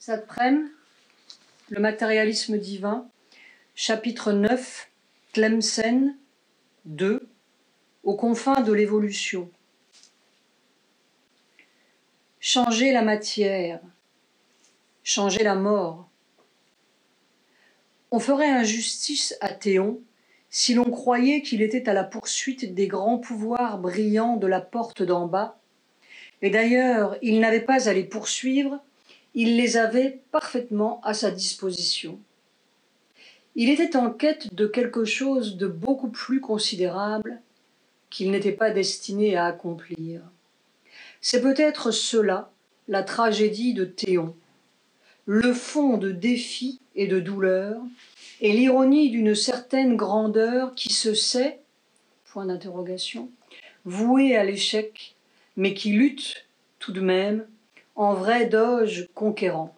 Saprem, le matérialisme divin, chapitre 9, Tlemcen 2, aux confins de l'évolution. Changer la matière, changer la mort. On ferait injustice à Théon si l'on croyait qu'il était à la poursuite des grands pouvoirs brillants de la porte d'en bas, et d'ailleurs il n'avait pas à les poursuivre, il les avait parfaitement à sa disposition. Il était en quête de quelque chose de beaucoup plus considérable qu'il n'était pas destiné à accomplir. C'est peut-être cela, la tragédie de Théon, le fond de défi et de douleur, et l'ironie d'une certaine grandeur qui se sait, point d'interrogation, vouée à l'échec, mais qui lutte tout de même en vrai doge conquérant.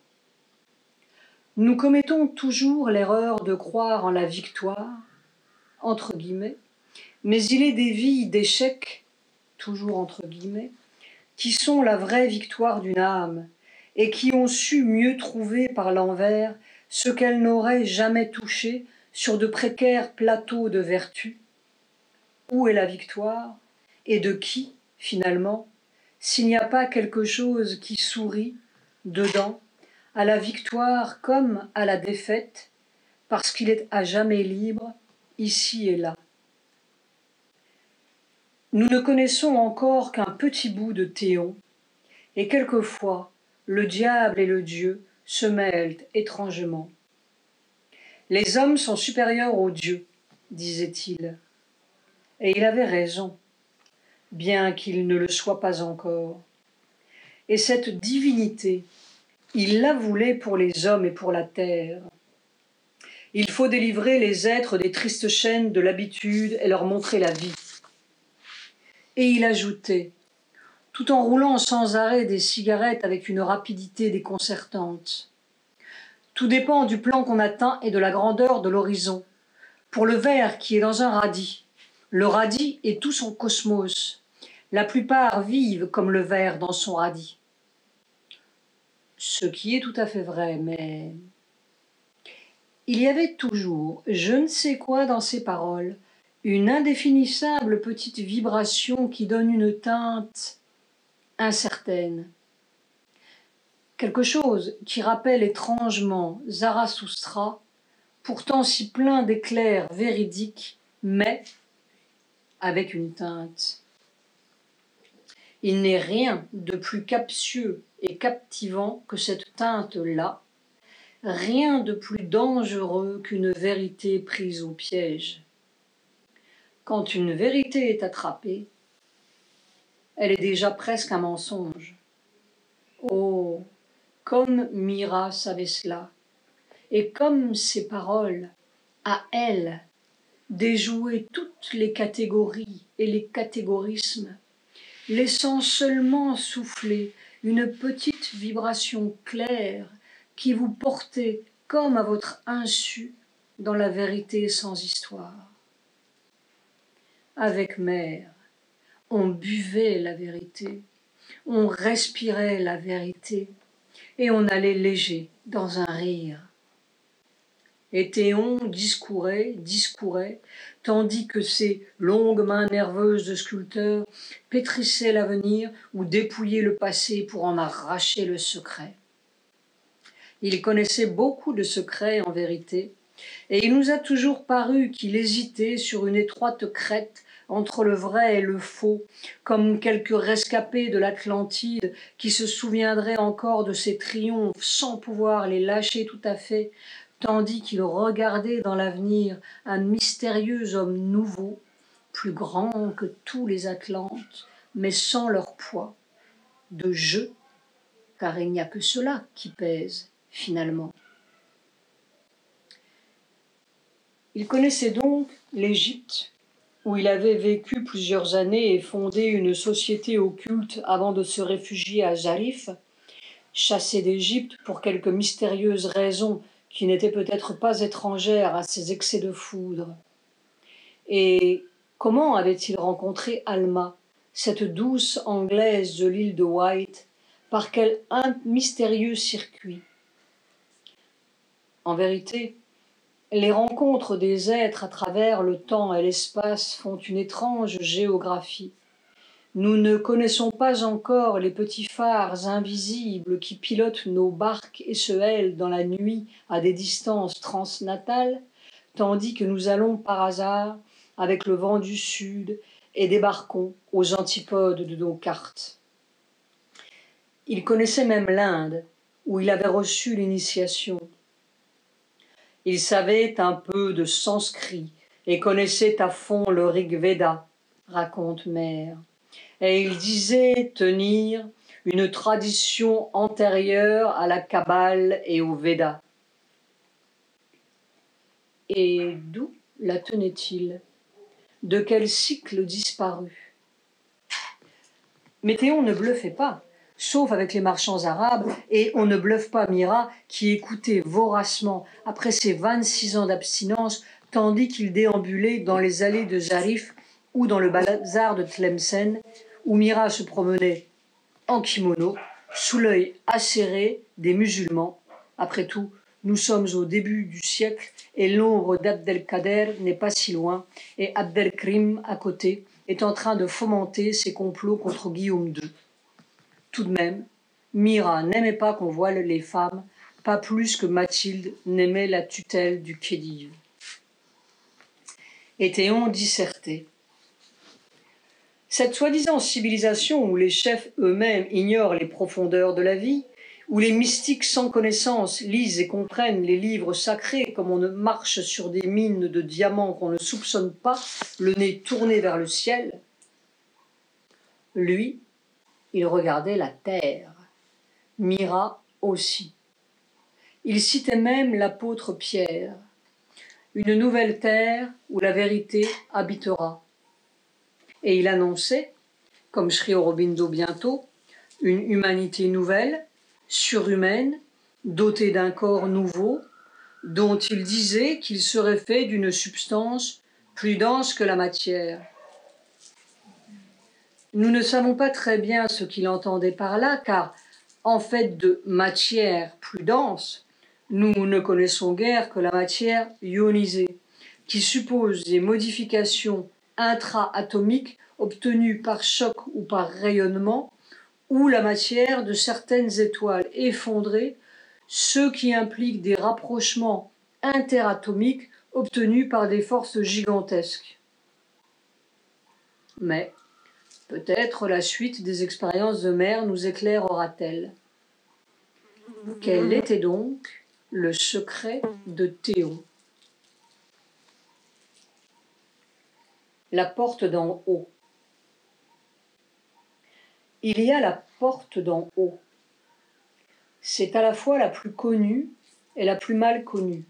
Nous commettons toujours l'erreur de croire en la victoire, entre guillemets, mais il est des vies d'échecs, toujours entre guillemets, qui sont la vraie victoire d'une âme et qui ont su mieux trouver par l'envers ce qu'elle n'aurait jamais touché sur de précaires plateaux de vertu. Où est la victoire et de qui, finalement, s'il n'y a pas quelque chose qui sourit, dedans, à la victoire comme à la défaite, parce qu'il est à jamais libre, ici et là. Nous ne connaissons encore qu'un petit bout de Théon, et quelquefois le diable et le Dieu se mêlent étrangement. Les hommes sont supérieurs aux dieux, disait-il, et il avait raison, bien qu'il ne le soit pas encore. Et cette divinité, il la voulait pour les hommes et pour la terre. Il faut délivrer les êtres des tristes chaînes de l'habitude et leur montrer la vie. Et il ajoutait, tout en roulant sans arrêt des cigarettes avec une rapidité déconcertante. Tout dépend du plan qu'on atteint et de la grandeur de l'horizon. Pour le ver qui est dans un radis, le radis est tout son cosmos. La plupart vivent comme le ver dans son radis. Ce qui est tout à fait vrai, mais il y avait toujours, je ne sais quoi dans ces paroles, une indéfinissable petite vibration qui donne une teinte incertaine. Quelque chose qui rappelle étrangement Zarathustra, pourtant si plein d'éclairs véridiques, mais avec une teinte. Il n'est rien de plus captieux et captivant que cette teinte-là, rien de plus dangereux qu'une vérité prise au piège. Quand une vérité est attrapée, elle est déjà presque un mensonge. Oh, comme Mira savait cela, et comme ses paroles, à elle, déjouaient toutes les catégories et les catégorismes, laissant seulement souffler une petite vibration claire qui vous portait comme à votre insu dans la vérité sans histoire. Avec Mère, on buvait la vérité, on respirait la vérité, et on allait léger dans un rire. Et Théon discourait, tandis que ses longues mains nerveuses de sculpteur pétrissaient l'avenir ou dépouillaient le passé pour en arracher le secret. Il connaissait beaucoup de secrets en vérité, et il nous a toujours paru qu'il hésitait sur une étroite crête entre le vrai et le faux, comme quelques rescapés de l'Atlantide qui se souviendraient encore de ses triomphes sans pouvoir les lâcher tout à fait, tandis qu'il regardait dans l'avenir un mystérieux homme nouveau, plus grand que tous les Atlantes, mais sans leur poids, de jeu, car il n'y a que cela qui pèse, finalement. Il connaissait donc l'Égypte, où il avait vécu plusieurs années et fondé une société occulte avant de se réfugier à Jarif, chassé d'Égypte pour quelque mystérieuse raison qui n'était peut-être pas étrangère à ses excès de foudre. Et comment avait-il rencontré Alma, cette douce Anglaise de l'île de Wight, par quel mystérieux circuit? En vérité, les rencontres des êtres à travers le temps et l'espace font une étrange géographie. Nous ne connaissons pas encore les petits phares invisibles qui pilotent nos barques et se hèlent dans la nuit à des distances transnatales, tandis que nous allons par hasard avec le vent du sud et débarquons aux antipodes de nos cartes. Il connaissait même l'Inde, où il avait reçu l'initiation. Il savait un peu de sanskrit et connaissait à fond le Rig Veda, raconte Mère. Et il disait tenir une tradition antérieure à la Kabbale et au Veda. Et d'où la tenait-il? De quel cycle disparu? Mais Théon ne bluffait pas, sauf avec les marchands arabes, et on ne bluffe pas Mira, qui écoutait voracement après ses 26 ans d'abstinence, tandis qu'il déambulait dans les allées de Zarif ou dans le bazar de Tlemcen, où Mira se promenait en kimono, sous l'œil acéré des musulmans. Après tout, nous sommes au début du siècle et l'ombre d'Abdelkader n'est pas si loin, et Abdelkrim, à côté, est en train de fomenter ses complots contre Guillaume II. Tout de même, Mira n'aimait pas qu'on voile les femmes, pas plus que Mathilde n'aimait la tutelle du Khedive. Et Théon dissertait. Cette soi-disant civilisation où les chefs eux-mêmes ignorent les profondeurs de la vie, où les mystiques sans connaissance lisent et comprennent les livres sacrés comme on ne marche sur des mines de diamants qu'on ne soupçonne pas, le nez tourné vers le ciel, lui, il regardait la terre. Mira aussi. Il citait même l'apôtre Pierre. Une nouvelle terre où la vérité habitera. Et il annonçait, comme Sri Aurobindo bientôt, une humanité nouvelle, surhumaine, dotée d'un corps nouveau, dont il disait qu'il serait fait d'une substance plus dense que la matière. Nous ne savons pas très bien ce qu'il entendait par là, car, en fait de matière plus dense, nous ne connaissons guère que la matière ionisée, qui suppose des modifications intra-atomiques obtenues par choc ou par rayonnement, ou la matière de certaines étoiles effondrées, ce qui implique des rapprochements interatomiques obtenus par des forces gigantesques. Mais peut-être la suite des expériences de Mère nous éclairera-t-elle. Quel était donc le secret de Théon? La porte d'en haut. Il y a la porte d'en haut. C'est à la fois la plus connue et la plus mal connue.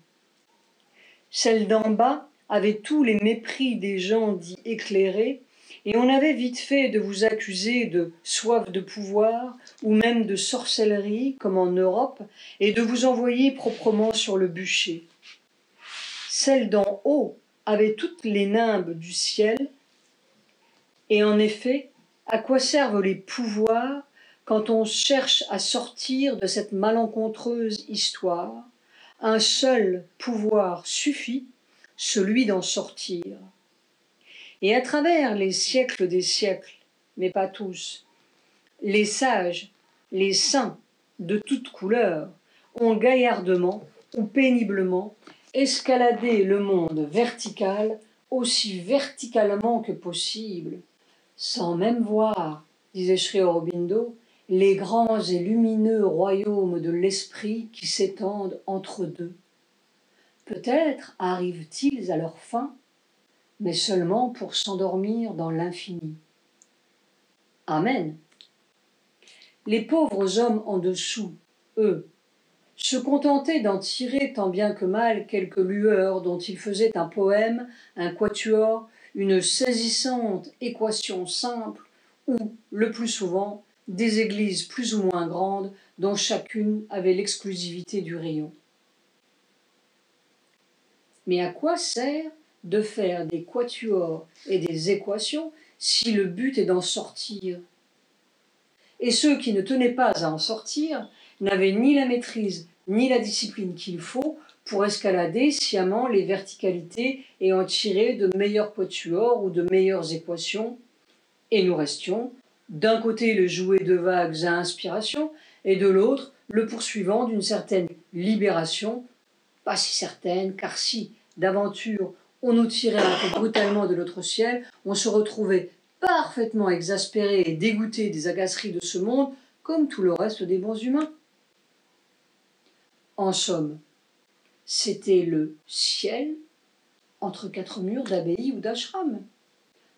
Celle d'en bas avait tous les mépris des gens dits éclairés, et on avait vite fait de vous accuser de soif de pouvoir ou même de sorcellerie, comme en Europe, et de vous envoyer proprement sur le bûcher. Celle d'en haut avait toutes les nimbes du ciel, et en effet, à quoi servent les pouvoirs quand on cherche à sortir de cette malencontreuse histoire? Un seul pouvoir suffit, celui d'en sortir. Et à travers les siècles des siècles, mais pas tous, les sages, les saints de toutes couleurs ont gaillardement ou péniblement escaladé le monde vertical aussi verticalement que possible, sans même voir, disait Sri Aurobindo, les grands et lumineux royaumes de l'esprit qui s'étendent entre deux. Peut-être arrivent-ils à leur fin, mais seulement pour s'endormir dans l'infini. Amen. Les pauvres hommes en dessous, eux, se contentaient d'en tirer tant bien que mal quelques lueurs dont ils faisaient un poème, un quatuor, une saisissante équation simple, ou, le plus souvent, des églises plus ou moins grandes dont chacune avait l'exclusivité du rayon. Mais à quoi sert de faire des quatuors et des équations si le but est d'en sortir? Et ceux qui ne tenaient pas à en sortir n'avaient ni la maîtrise ni la discipline qu'il faut pour escalader sciemment les verticalités et en tirer de meilleurs quatuors ou de meilleures équations, et nous restions, d'un côté le jouet de vagues à inspiration, et de l'autre le poursuivant d'une certaine libération, pas si certaine, car si, d'aventure, on nous tirait un peu brutalement de notre ciel, on se retrouvait parfaitement exaspéré et dégoûté des agaceries de ce monde, comme tout le reste des bons humains. En somme, c'était le ciel entre quatre murs d'abbaye ou d'ashram,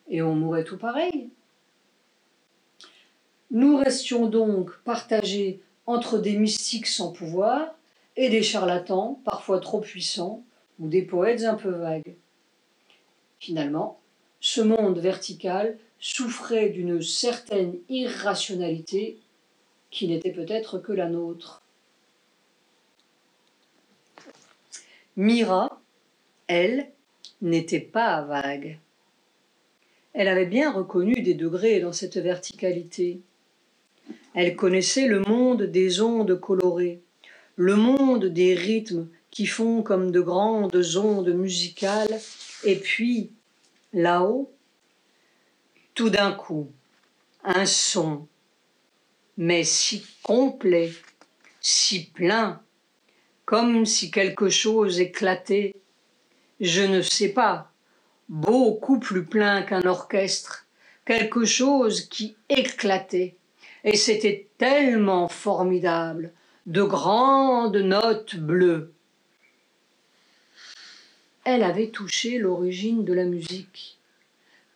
et on mourait tout pareil. Nous restions donc partagés entre des mystiques sans pouvoir et des charlatans, parfois trop puissants, ou des poètes un peu vagues. Finalement, ce monde vertical souffrait d'une certaine irrationalité qui n'était peut-être que la nôtre. Mira, elle, n'était pas vague. Elle avait bien reconnu des degrés dans cette verticalité. Elle connaissait le monde des ondes colorées, le monde des rythmes qui font comme de grandes ondes musicales, et puis, là-haut, tout d'un coup, un son, mais si complet, si plein, comme si quelque chose éclatait, je ne sais pas, beaucoup plus plein qu'un orchestre, quelque chose qui éclatait, et c'était tellement formidable, de grandes notes bleues. Elle avait touché l'origine de la musique,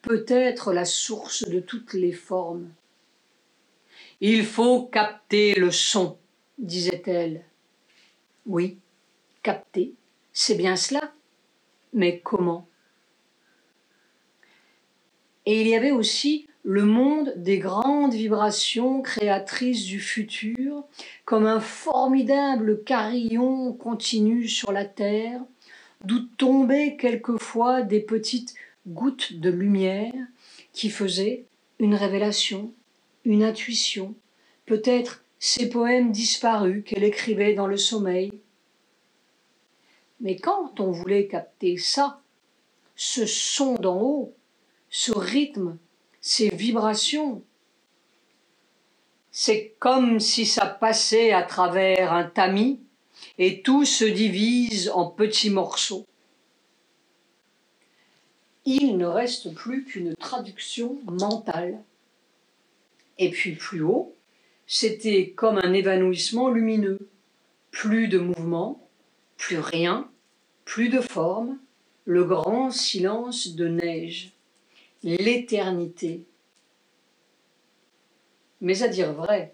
peut-être la source de toutes les formes. Il faut capter le son, disait-elle. Oui, capter, c'est bien cela, mais comment? Et il y avait aussi le monde des grandes vibrations créatrices du futur, comme un formidable carillon continu sur la terre, d'où tombaient quelquefois des petites gouttes de lumière qui faisaient une révélation, une intuition, peut-être ces poèmes disparus qu'elle écrivait dans le sommeil. Mais quand on voulait capter ça, ce son d'en haut, ce rythme, ces vibrations, c'est comme si ça passait à travers un tamis et tout se divise en petits morceaux. Il ne reste plus qu'une traduction mentale. Et puis plus haut, c'était comme un évanouissement lumineux. Plus de mouvement, plus rien, plus de forme, le grand silence de neige, l'éternité. Mais à dire vrai,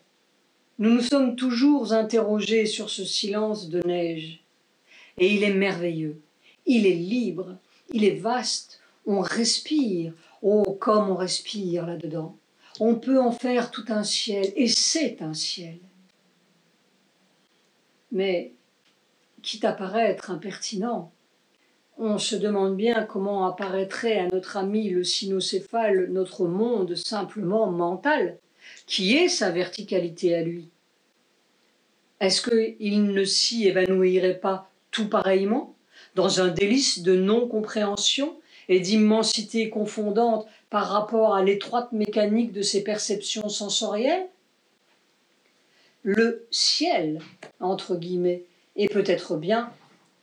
nous nous sommes toujours interrogés sur ce silence de neige. Et il est merveilleux, il est libre, il est vaste, on respire, oh comme on respire là-dedans. On peut en faire tout un ciel, et c'est un ciel. Mais, quitte à paraître impertinent, on se demande bien comment apparaîtrait à notre ami le cynocéphale notre monde simplement mental, qui est sa verticalité à lui. Est-ce qu'il ne s'y évanouirait pas tout pareillement, dans un délice de non-compréhension et d'immensité confondante par rapport à l'étroite mécanique de ses perceptions sensorielles? Le ciel, entre guillemets, est peut-être bien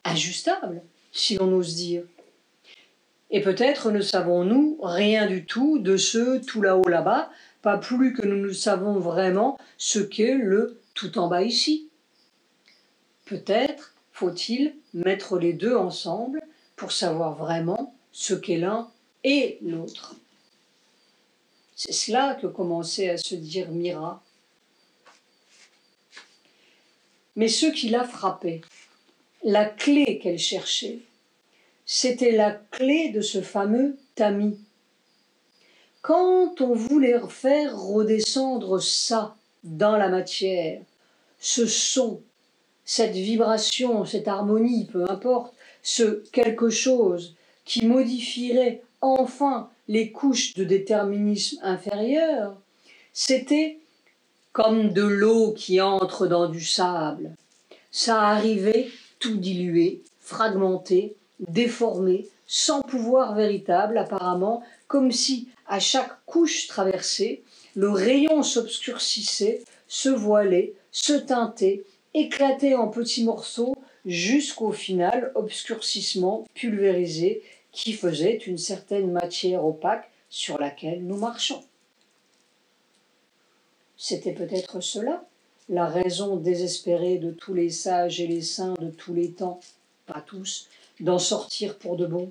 ajustable, si l'on ose dire. Et peut-être ne savons-nous rien du tout de ce tout là-haut là-bas, pas plus que nous ne savons vraiment ce qu'est le tout en bas ici. Peut-être faut-il mettre les deux ensemble pour savoir vraiment ce qu'est l'un et l'autre. C'est cela que commençait à se dire Mira. Mais ce qui la frappait, la clé qu'elle cherchait, c'était la clé de ce fameux tamis. Quand on voulait faire redescendre ça dans la matière, ce son, cette vibration, cette harmonie, peu importe, ce quelque chose qui modifierait enfin les couches de déterminisme inférieur, c'était comme de l'eau qui entre dans du sable. Ça arrivait tout dilué, fragmenté, déformé, sans pouvoir véritable apparemment, comme si, à chaque couche traversée, le rayon s'obscurcissait, se voilait, se teintait, éclatait en petits morceaux, jusqu'au final obscurcissement pulvérisé qui faisait une certaine matière opaque sur laquelle nous marchons. C'était peut-être cela, la raison désespérée de tous les sages et les saints de tous les temps, pas tous, d'en sortir pour de bon.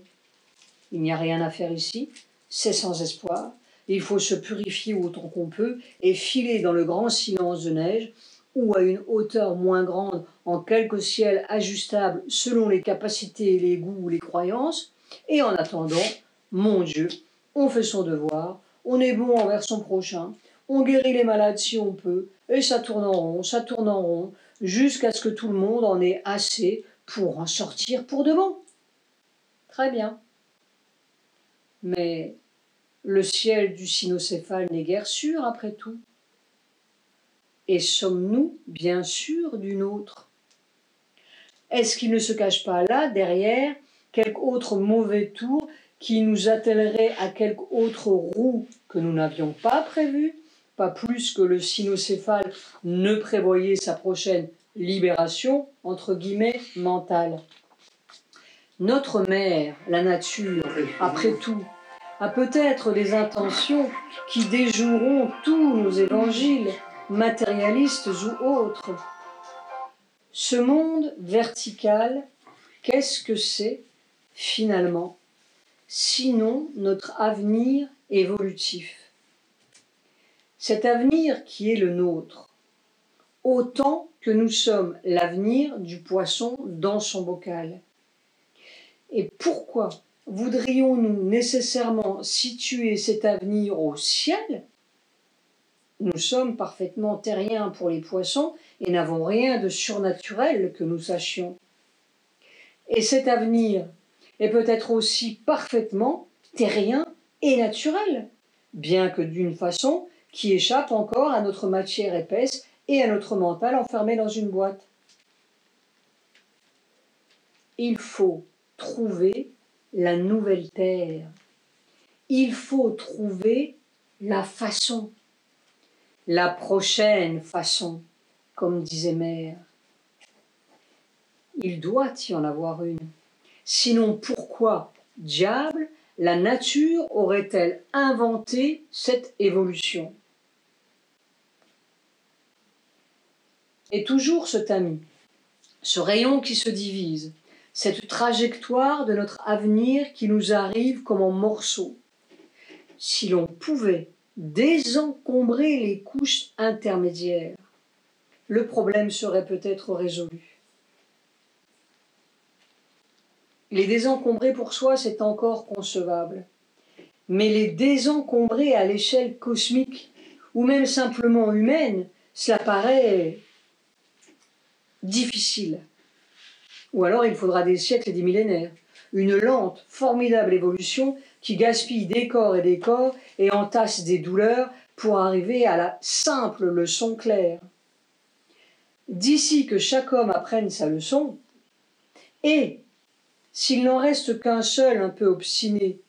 Il n'y a rien à faire ici, c'est sans espoir, il faut se purifier autant qu'on peut et filer dans le grand silence de neige, ou à une hauteur moins grande en quelque ciel ajustable selon les capacités, les goûts ou les croyances, et en attendant, mon Dieu, on fait son devoir, on est bon envers son prochain, on guérit les malades si on peut, et ça tourne en rond, jusqu'à ce que tout le monde en ait assez pour en sortir pour de bon. Très bien. Mais le ciel du cynocéphale n'est guère sûr, après tout. Et sommes-nous bien sûrs du nôtre? Est-ce qu'il ne se cache pas là, derrière, quelque autre mauvais tour qui nous attellerait à quelque autre roue que nous n'avions pas prévu, pas plus que le cynocéphale ne prévoyait sa prochaine libération, entre guillemets, mentale? Notre mère, la nature, après tout, a peut-être des intentions qui déjoueront tous nos évangiles, matérialistes ou autres. Ce monde vertical, qu'est-ce que c'est, finalement, sinon notre avenir évolutif? Cet avenir qui est le nôtre, autant que nous sommes l'avenir du poisson dans son bocal. Et pourquoi voudrions-nous nécessairement situer cet avenir au ciel? Nous sommes parfaitement terriens pour les poissons et n'avons rien de surnaturel que nous sachions. Et cet avenir est peut-être aussi parfaitement terrien et naturel, bien que d'une façon qui échappe encore à notre matière épaisse et à notre mental enfermé dans une boîte. Il faut trouver la nouvelle terre. Il faut trouver la façon, la prochaine façon, comme disait Mère. Il doit y en avoir une. Sinon, pourquoi, diable, la nature aurait-elle inventé cette évolution? Et toujours ce tamis, ce rayon qui se divise, cette trajectoire de notre avenir qui nous arrive comme en morceaux. Si l'on pouvait désencombrer les couches intermédiaires, le problème serait peut-être résolu. Les désencombrer pour soi, c'est encore concevable. Mais les désencombrer à l'échelle cosmique, ou même simplement humaine, cela paraît difficile. Ou alors il faudra des siècles et des millénaires. Une lente, formidable évolution qui gaspille des corps et entasse des douleurs pour arriver à la simple leçon claire. D'ici que chaque homme apprenne sa leçon, et s'il n'en reste qu'un seul un peu obstiné,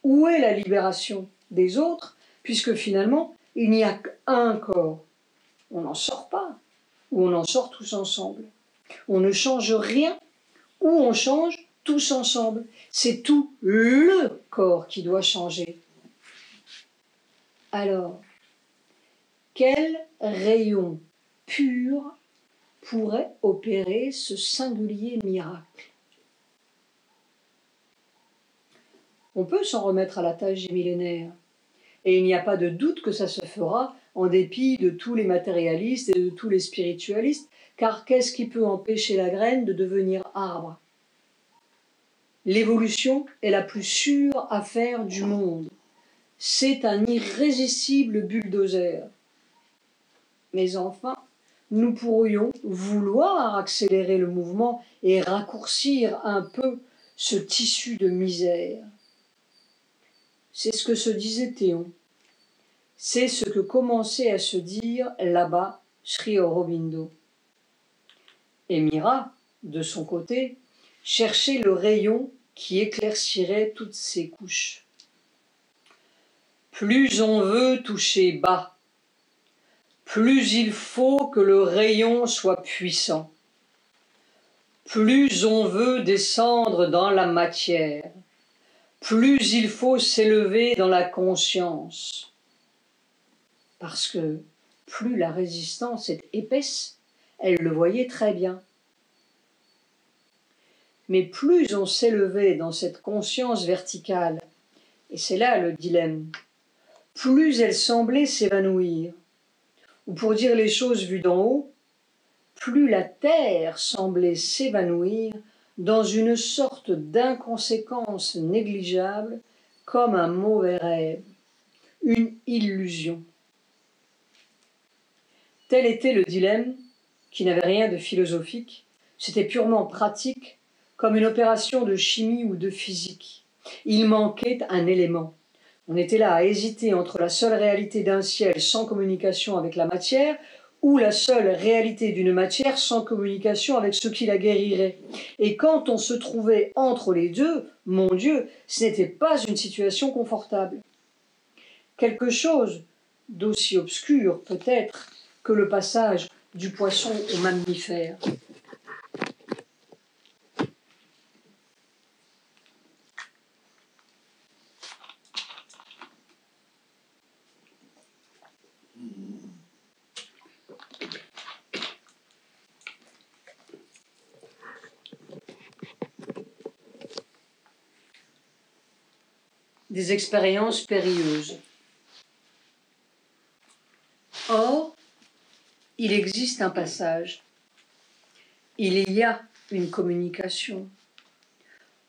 où est la libération des autres, puisque finalement il n'y a qu'un corps? On n'en sort pas, ou on en sort tous ensemble. On ne change rien, ou on change tous ensemble. C'est tout le corps qui doit changer. Alors, quel rayon pur pourrait opérer ce singulier miracle? On peut s'en remettre à la tâche des millénaires, et il n'y a pas de doute que ça se fera en dépit de tous les matérialistes et de tous les spiritualistes, car qu'est-ce qui peut empêcher la graine de devenir arbre? L'évolution est la plus sûre affaire du monde. C'est un irrésistible bulldozer. Mais enfin, nous pourrions vouloir accélérer le mouvement et raccourcir un peu ce tissu de misère. C'est ce que se disait Théon. C'est ce que commençait à se dire là-bas Sri Aurobindo. Et Mira, de son côté, cherchait le rayon qui éclaircirait toutes ces couches. Plus on veut toucher bas, plus il faut que le rayon soit puissant. Plus on veut descendre dans la matière, plus il faut s'élever dans la conscience. Parce que plus la résistance est épaisse, elle le voyait très bien. Mais plus on s'élevait dans cette conscience verticale, et c'est là le dilemme, plus elle semblait s'évanouir. Ou pour dire les choses vues d'en haut, plus la terre semblait s'évanouir dans une sorte d'inconséquence négligeable, comme un mauvais rêve, une illusion. Tel était le dilemme, qui n'avait rien de philosophique, c'était purement pratique, comme une opération de chimie ou de physique. Il manquait un élément. On était là à hésiter entre la seule réalité d'un ciel sans communication avec la matière ou la seule réalité d'une matière sans communication avec ce qui la guérirait. Et quand on se trouvait entre les deux, mon Dieu, ce n'était pas une situation confortable. Quelque chose d'aussi obscur peut-être que le passage du poisson au mammifère. Des expériences périlleuses. Or, il existe un passage. Il y a une communication.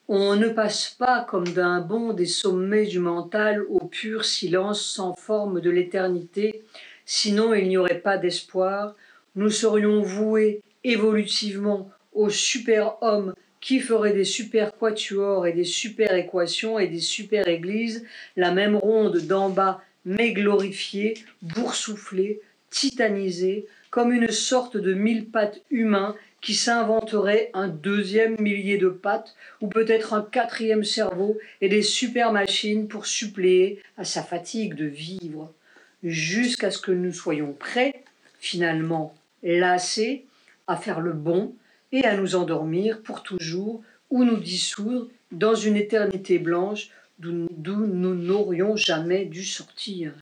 On ne passe pas comme d'un bond des sommets du mental au pur silence sans forme de l'éternité, sinon il n'y aurait pas d'espoir. Nous serions voués évolutivement au super-homme qui ferait des super-quatuors et des super-équations et des super-églises, la même ronde d'en bas, mais glorifiée, boursouflée, titanisée, comme une sorte de mille-pattes humain qui s'inventerait un deuxième millier de pattes, ou peut-être un quatrième cerveau, et des super-machines pour suppléer à sa fatigue de vivre, jusqu'à ce que nous soyons prêts, finalement lassés, à faire le bon et à nous endormir pour toujours, ou nous dissoudre dans une éternité blanche d'où nous n'aurions jamais dû sortir.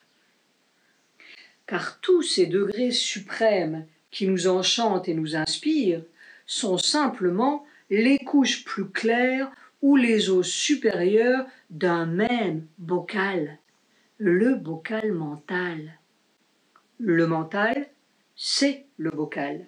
Car tous ces degrés suprêmes qui nous enchantent et nous inspirent sont simplement les couches plus claires ou les eaux supérieures d'un même bocal, le bocal mental. Le mental, c'est le bocal.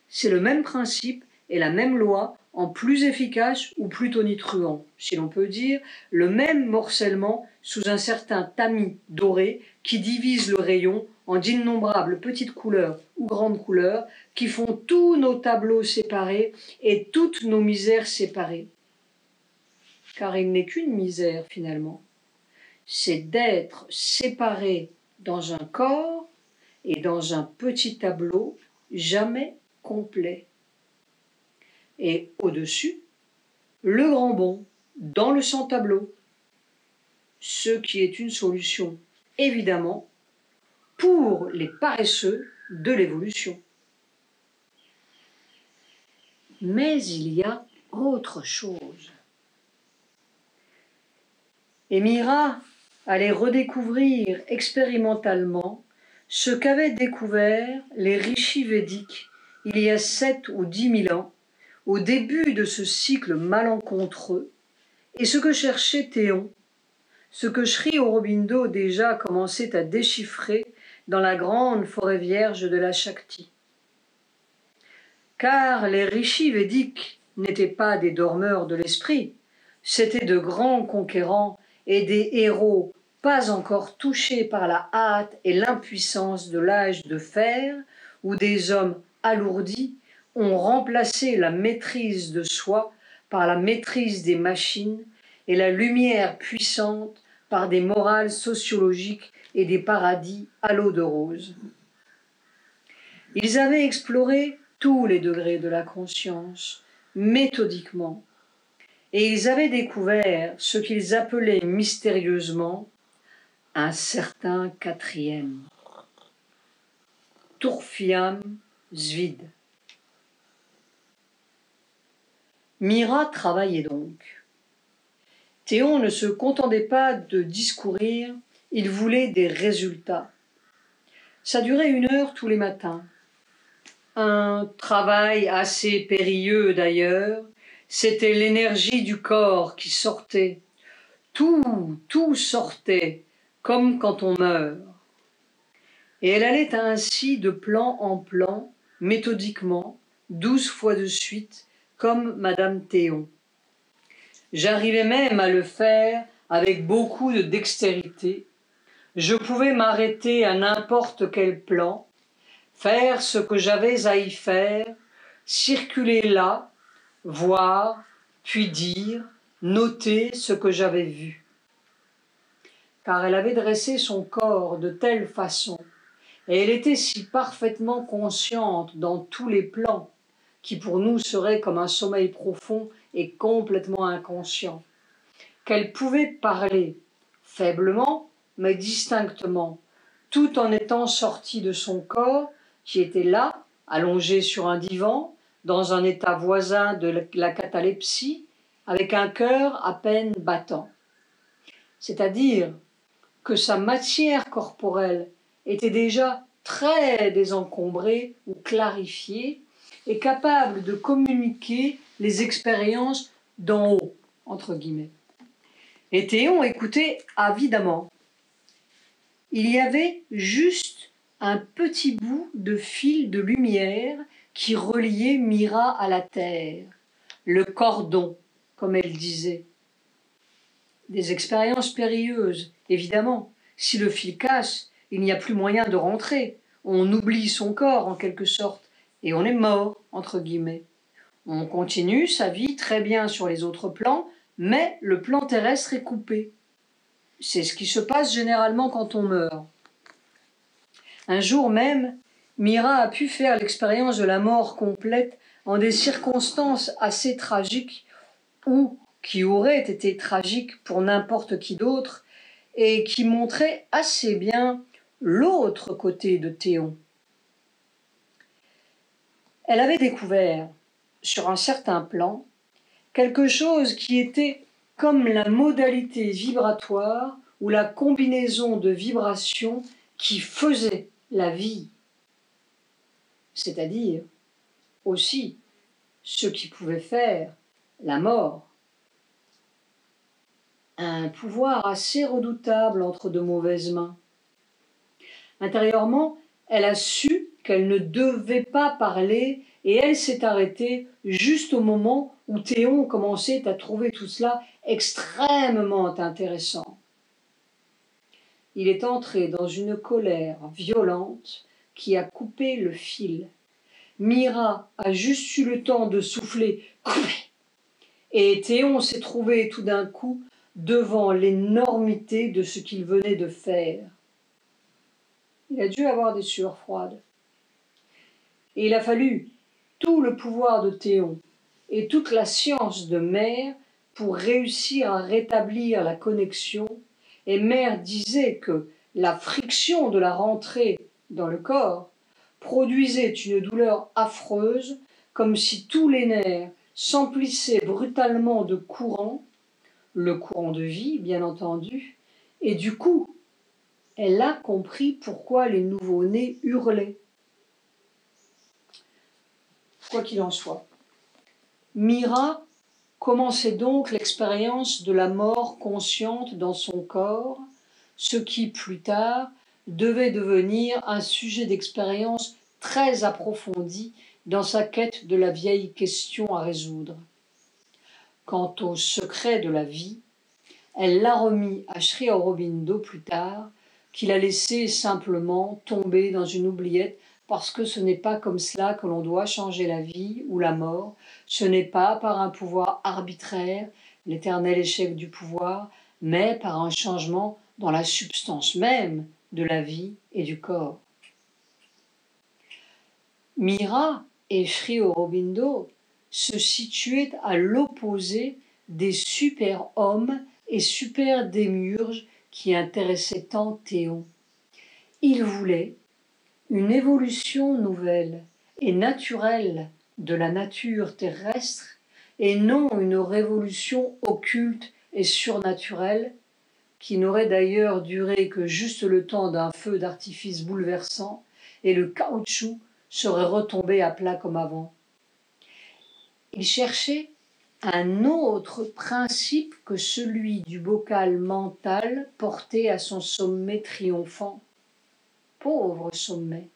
C'est le même principe et la même loi, en plus efficace ou plus tonitruant, si l'on peut dire, le même morcellement sous un certain tamis doré qui divise le rayon en d'innombrables petites couleurs ou grandes couleurs qui font tous nos tableaux séparés et toutes nos misères séparées. Car il n'est qu'une misère finalement, c'est d'être séparé dans un corps et dans un petit tableau jamais complet. Et au-dessus, le grand bond dans le sans-tableau, ce qui est une solution, évidemment, pour les paresseux de l'évolution. Mais il y a autre chose. Et Mira allait redécouvrir expérimentalement ce qu'avaient découvert les rishis védiques il y a 7 ou 10 000 ans, au début de ce cycle malencontreux, et ce que cherchait Théon, ce que Sri Aurobindo déjà commençait à déchiffrer dans la grande forêt vierge de la Shakti. Car les rishis védiques n'étaient pas des dormeurs de l'esprit, c'étaient de grands conquérants et des héros pas encore touchés par la hâte et l'impuissance de l'âge de fer, où des hommes alourdis ont remplacé la maîtrise de soi par la maîtrise des machines et la lumière puissante par des morales sociologiques et des paradis à l'eau de rose. Ils avaient exploré tous les degrés de la conscience, méthodiquement, et ils avaient découvert ce qu'ils appelaient mystérieusement un certain quatrième, Turfiam Zvid. Mira travaillait donc. Théon ne se contentait pas de discourir, il voulait des résultats. Ça durait 1 heure tous les matins. Un travail assez périlleux d'ailleurs, c'était l'énergie du corps qui sortait. Tout sortait, comme quand on meurt. Et elle allait ainsi de plan en plan, méthodiquement, 12 fois de suite, comme Madame Théon. J'arrivais même à le faire avec beaucoup de dextérité. Je pouvais m'arrêter à n'importe quel plan, faire ce que j'avais à y faire, circuler là, voir, puis dire, noter ce que j'avais vu. Car elle avait dressé son corps de telle façon, et elle était si parfaitement consciente dans tous les plans, qui pour nous serait comme un sommeil profond et complètement inconscient, qu'elle pouvait parler, faiblement, mais distinctement, tout en étant sortie de son corps, qui était là, allongé sur un divan, dans un état voisin de la catalepsie, avec un cœur à peine battant. C'est-à-dire que sa matière corporelle était déjà très désencombrée ou clarifiée et capable de communiquer les expériences d'en haut, entre guillemets. Et Théon écoutait avidement. Il y avait juste un petit bout de fil de lumière qui reliait Mira à la terre, le cordon, comme elle disait. Des expériences périlleuses, évidemment. Si le fil casse, il n'y a plus moyen de rentrer. On oublie son corps, en quelque sorte, et on est mort, entre guillemets. On continue sa vie très bien sur les autres plans, mais le plan terrestre est coupé. C'est ce qui se passe généralement quand on meurt. Un jour même, Mira a pu faire l'expérience de la mort complète en des circonstances assez tragiques ou qui auraient été tragiques pour n'importe qui d'autre et qui montraient assez bien l'autre côté de Théon. Elle avait découvert, sur un certain plan, quelque chose qui était comme la modalité vibratoire ou la combinaison de vibrations qui faisait la vie, c'est-à-dire aussi ce qui pouvait faire la mort. Un pouvoir assez redoutable entre de mauvaises mains. Intérieurement, elle a su qu'elle ne devait pas parler et elle s'est arrêtée juste au moment où Théon commençait à trouver tout cela extrêmement intéressant. Il est entré dans une colère violente qui a coupé le fil. Mira a juste eu le temps de souffler « Coupé !» et Théon s'est trouvé tout d'un coup devant l'énormité de ce qu'il venait de faire. Il a dû avoir des sueurs froides. Et il a fallu tout le pouvoir de Théon et toute la science de Mère pour réussir à rétablir la connexion. Et Mère disait que la friction de la rentrée dans le corps produisait une douleur affreuse, comme si tous les nerfs s'emplissaient brutalement de courant, le courant de vie, bien entendu, et du coup, elle a compris pourquoi les nouveau-nés hurlaient. Quoi qu'il en soit, Mira commençait donc l'expérience de la mort consciente dans son corps, ce qui, plus tard, devait devenir un sujet d'expérience très approfondi dans sa quête de la vieille question à résoudre. Quant au secret de la vie, elle l'a remis à Sri Aurobindo plus tard, qu'il a laissé simplement tomber dans une oubliette parce que ce n'est pas comme cela que l'on doit changer la vie ou la mort, ce n'est pas par un pouvoir arbitraire, l'éternel échec du pouvoir, mais par un changement dans la substance même de la vie et du corps. Mira et Sri Aurobindo se situaient à l'opposé des super-hommes et super-démiurges qui intéressaient tant Théon. Il voulait une évolution nouvelle et naturelle de la nature terrestre et non une révolution occulte et surnaturelle qui n'aurait d'ailleurs duré que juste le temps d'un feu d'artifice bouleversant et le caoutchouc serait retombé à plat comme avant. Il cherchait un autre principe que celui du bocal mental porté à son sommet triomphant. Pauvre sommet.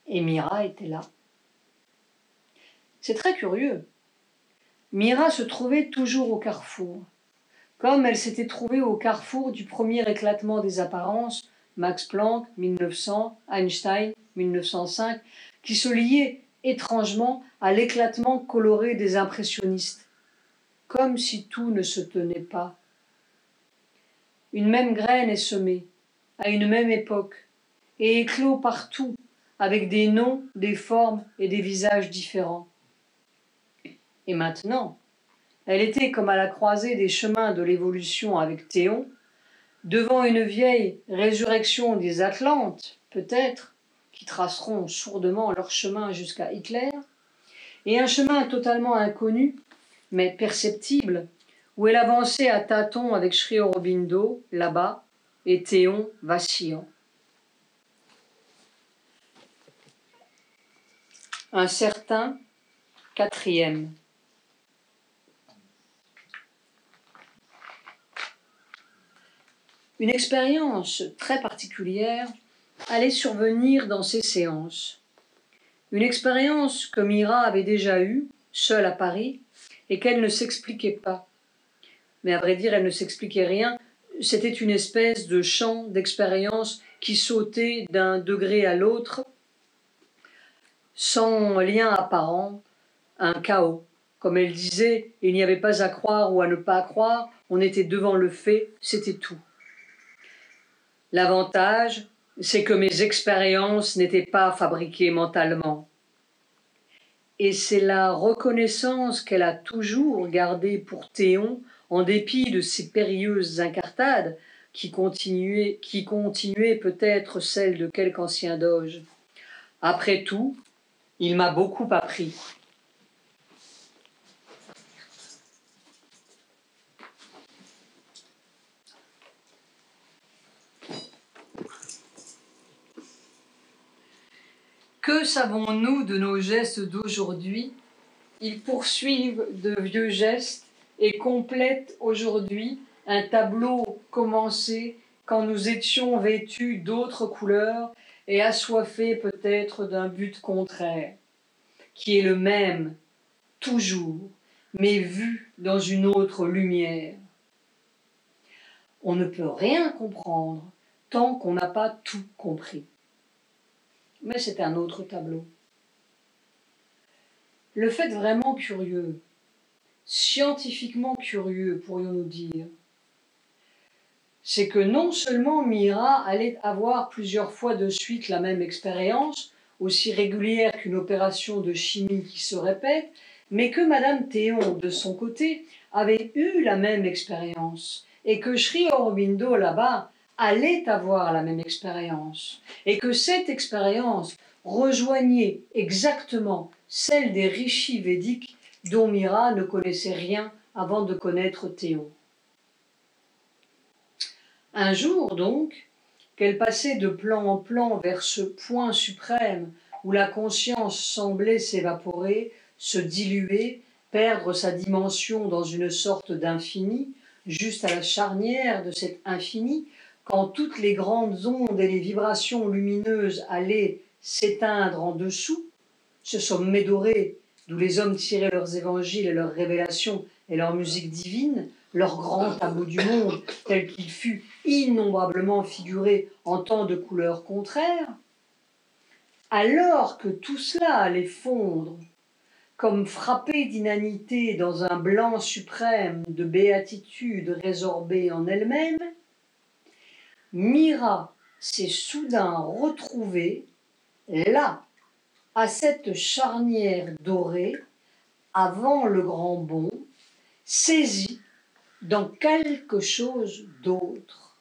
Et Mira était là. C'est très curieux. Mira se trouvait toujours au carrefour, comme elle s'était trouvée au carrefour du premier éclatement des apparences, Max Planck, 1900, Einstein, 1905, qui se liait étrangement à l'éclatement coloré des impressionnistes, comme si tout ne se tenait pas. Une même graine est semée, à une même époque, et éclot partout, avec des noms, des formes et des visages différents. Et maintenant, elle était comme à la croisée des chemins de l'évolution avec Théon, devant une vieille résurrection des Atlantes, peut-être, qui traceront sourdement leur chemin jusqu'à Hitler, et un chemin totalement inconnu, mais perceptible, où elle avançait à tâtons avec Sri Aurobindo, là-bas, et Théon vacillant. Un certain quatrième. Une expérience très particulière allait survenir dans ces séances. Une expérience que Mira avait déjà eue, seule à Paris, et qu'elle ne s'expliquait pas. Mais à vrai dire, elle ne s'expliquait rien. C'était une espèce de champ d'expérience qui sautait d'un degré à l'autre, sans lien apparent, un chaos. Comme elle disait, il n'y avait pas à croire ou à ne pas croire, on était devant le fait, c'était tout. L'avantage, c'est que mes expériences n'étaient pas fabriquées mentalement. Et c'est la reconnaissance qu'elle a toujours gardée pour Théon, en dépit de ses périlleuses incartades, qui continuaient peut-être celle de quelque ancien doge. Après tout, il m'a beaucoup appris. Que savons-nous de nos gestes d'aujourd'hui ? Ils poursuivent de vieux gestes et complètent aujourd'hui un tableau commencé quand nous étions vêtus d'autres couleurs et assoiffés peut-être d'un but contraire, qui est le même, toujours, mais vu dans une autre lumière. On ne peut rien comprendre tant qu'on n'a pas tout compris. Mais c'est un autre tableau. Le fait vraiment curieux, scientifiquement curieux, pourrions-nous dire, c'est que non seulement Mira allait avoir plusieurs fois de suite la même expérience, aussi régulière qu'une opération de chimie qui se répète, mais que Madame Théon, de son côté, avait eu la même expérience, et que Sri Aurobindo, là-bas, allait avoir la même expérience, et que cette expérience rejoignait exactement celle des rishis védiques dont Mira ne connaissait rien avant de connaître Théon. Un jour, donc, qu'elle passait de plan en plan vers ce point suprême où la conscience semblait s'évaporer, se diluer, perdre sa dimension dans une sorte d'infini, juste à la charnière de cet infini, quand toutes les grandes ondes et les vibrations lumineuses allaient s'éteindre en dessous, ce sommet doré d'où les hommes tiraient leurs évangiles et leurs révélations et leur musique divine, leur grand tableau du monde tel qu'il fut innombrablement figuré en tant de couleurs contraires, alors que tout cela allait fondre, comme frappé d'inanité dans un blanc suprême de béatitude résorbée en elle-même, Mira s'est soudain retrouvée là, à cette charnière dorée, avant le grand bond, saisi dans quelque chose d'autre,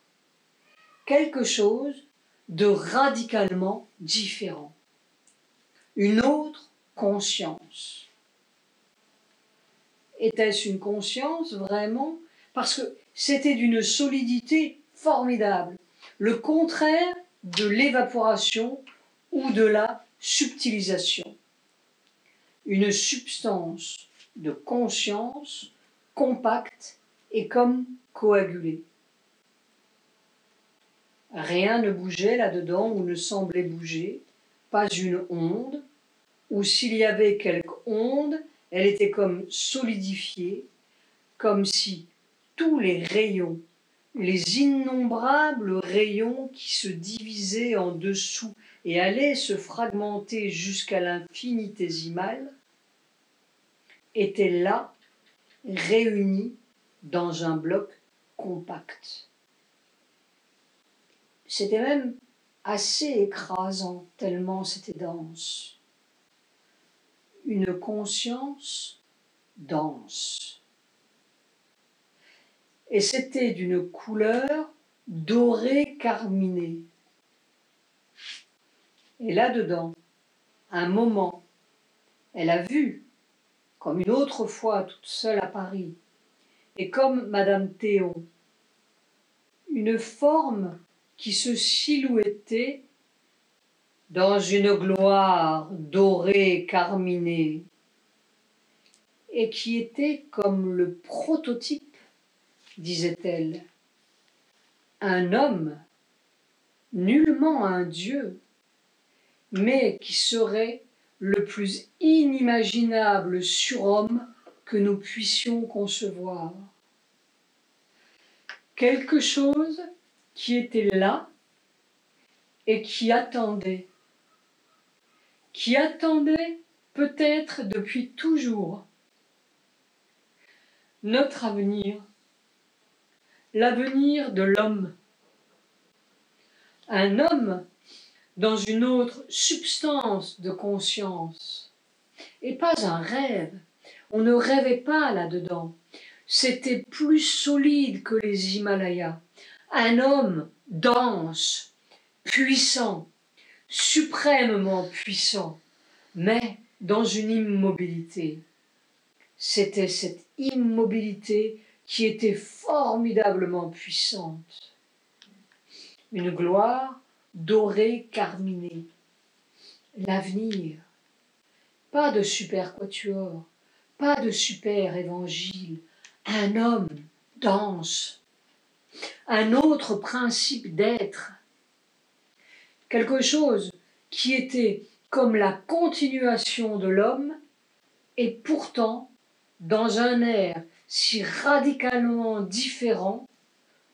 quelque chose de radicalement différent, une autre conscience. Était-ce une conscience vraiment? Parce que c'était d'une solidité formidable, le contraire de l'évaporation ou de la subtilisation. Une substance de conscience compacte et comme coagulée. Rien ne bougeait là-dedans ou ne semblait bouger, pas une onde, ou s'il y avait quelque onde, elle était comme solidifiée, comme si tous les rayons, les innombrables rayons qui se divisaient en dessous et allaient se fragmenter jusqu'à l'infinitésimal, étaient là, réunis dans un bloc compact. C'était même assez écrasant, tellement c'était dense. Une conscience dense. Et c'était d'une couleur dorée carminée. Et là-dedans, un moment, elle a vu, comme une autre fois toute seule à Paris, et comme Madame Théon, une forme qui se silhouettait dans une gloire dorée carminée, et qui était comme le prototype, disait-elle, un homme, nullement un dieu, mais qui serait le plus inimaginable surhomme que nous puissions concevoir. Quelque chose qui était là et qui attendait peut-être depuis toujours notre avenir, l'avenir de l'homme. Un homme dans une autre substance de conscience, et pas un rêve. On ne rêvait pas là-dedans. C'était plus solide que les Himalayas. Un homme dense, puissant, suprêmement puissant, mais dans une immobilité. C'était cette immobilité qui était formidablement puissante. Une gloire dorée carminée. L'avenir. Pas de super quatuor, pas de super évangile. Un homme dense. Un autre principe d'être. Quelque chose qui était comme la continuation de l'homme et pourtant dans un air si radicalement différent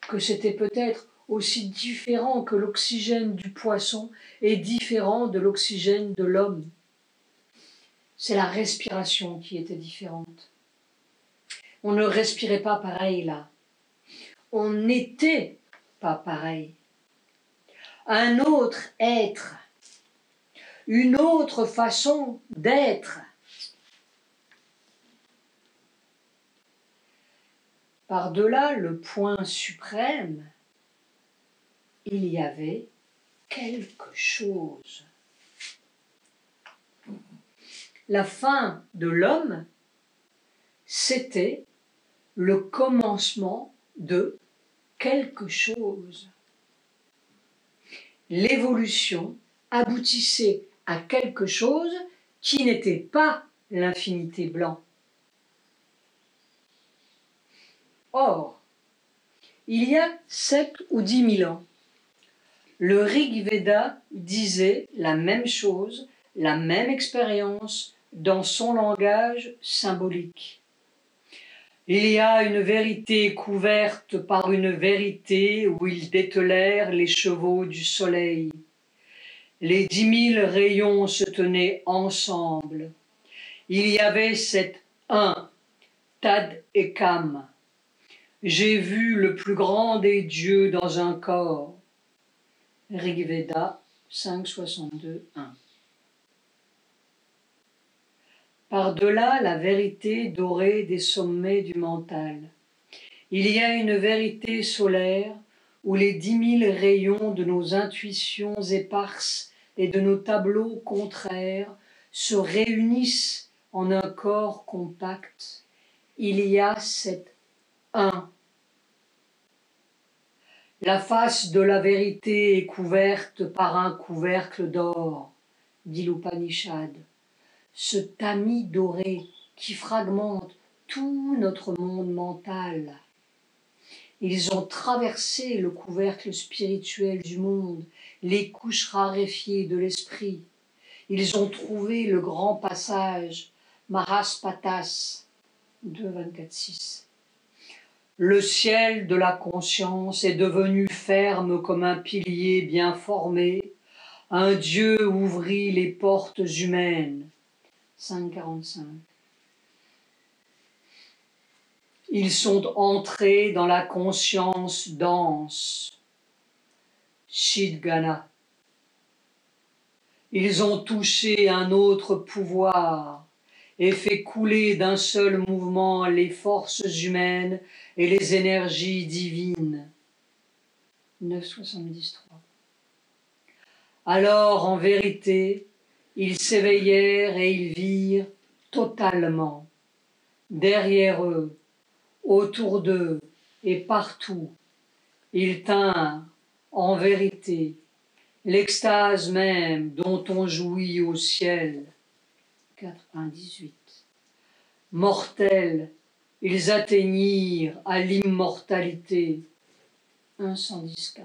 que c'était peut-être aussi différent que l'oxygène du poisson et différent de l'oxygène de l'homme. C'est la respiration qui était différente. On ne respirait pas pareil là. On n'était pas pareil. Un autre être, une autre façon d'être. Par-delà le point suprême, il y avait quelque chose. La fin de l'homme, c'était le commencement de quelque chose. L'évolution aboutissait à quelque chose qui n'était pas l'infinité blanc. Or, il y a 7 ou 10 000 ans, le Rig Veda disait la même chose, la même expérience dans son langage symbolique. Il y a une vérité couverte par une vérité où ils dételèrent les chevaux du soleil. Les 10 000 rayons se tenaient ensemble. Il y avait cet un, Tad et Kam. J'ai vu le plus grand des dieux dans un corps. Rig Veda 5.62.1. Par-delà la vérité dorée des sommets du mental, il y a une vérité solaire où les 10 000 rayons de nos intuitions éparses et de nos tableaux contraires se réunissent en un corps compact. Il y a cet un. La face de la vérité est couverte par un couvercle d'or, dit l'Upanishad. Ce tamis doré qui fragmente tout notre monde mental. Ils ont traversé le couvercle spirituel du monde, les couches raréfiées de l'esprit. Ils ont trouvé le grand passage, Mahaspatas, 2.24.6. Le ciel de la conscience est devenu ferme comme un pilier bien formé. Un Dieu ouvrit les portes humaines. 5.45. Ils sont entrés dans la conscience dense. Shidgana. Ils ont touché un autre pouvoir et fait couler d'un seul mouvement les forces humaines et les énergies divines. 9.73. Alors, en vérité, ils s'éveillèrent et ils virent totalement, derrière eux, autour d'eux et partout. Ils tinrent, en vérité, l'extase même dont on jouit au ciel. 4.18. Mortels, ils atteignirent à l'immortalité. 1.114.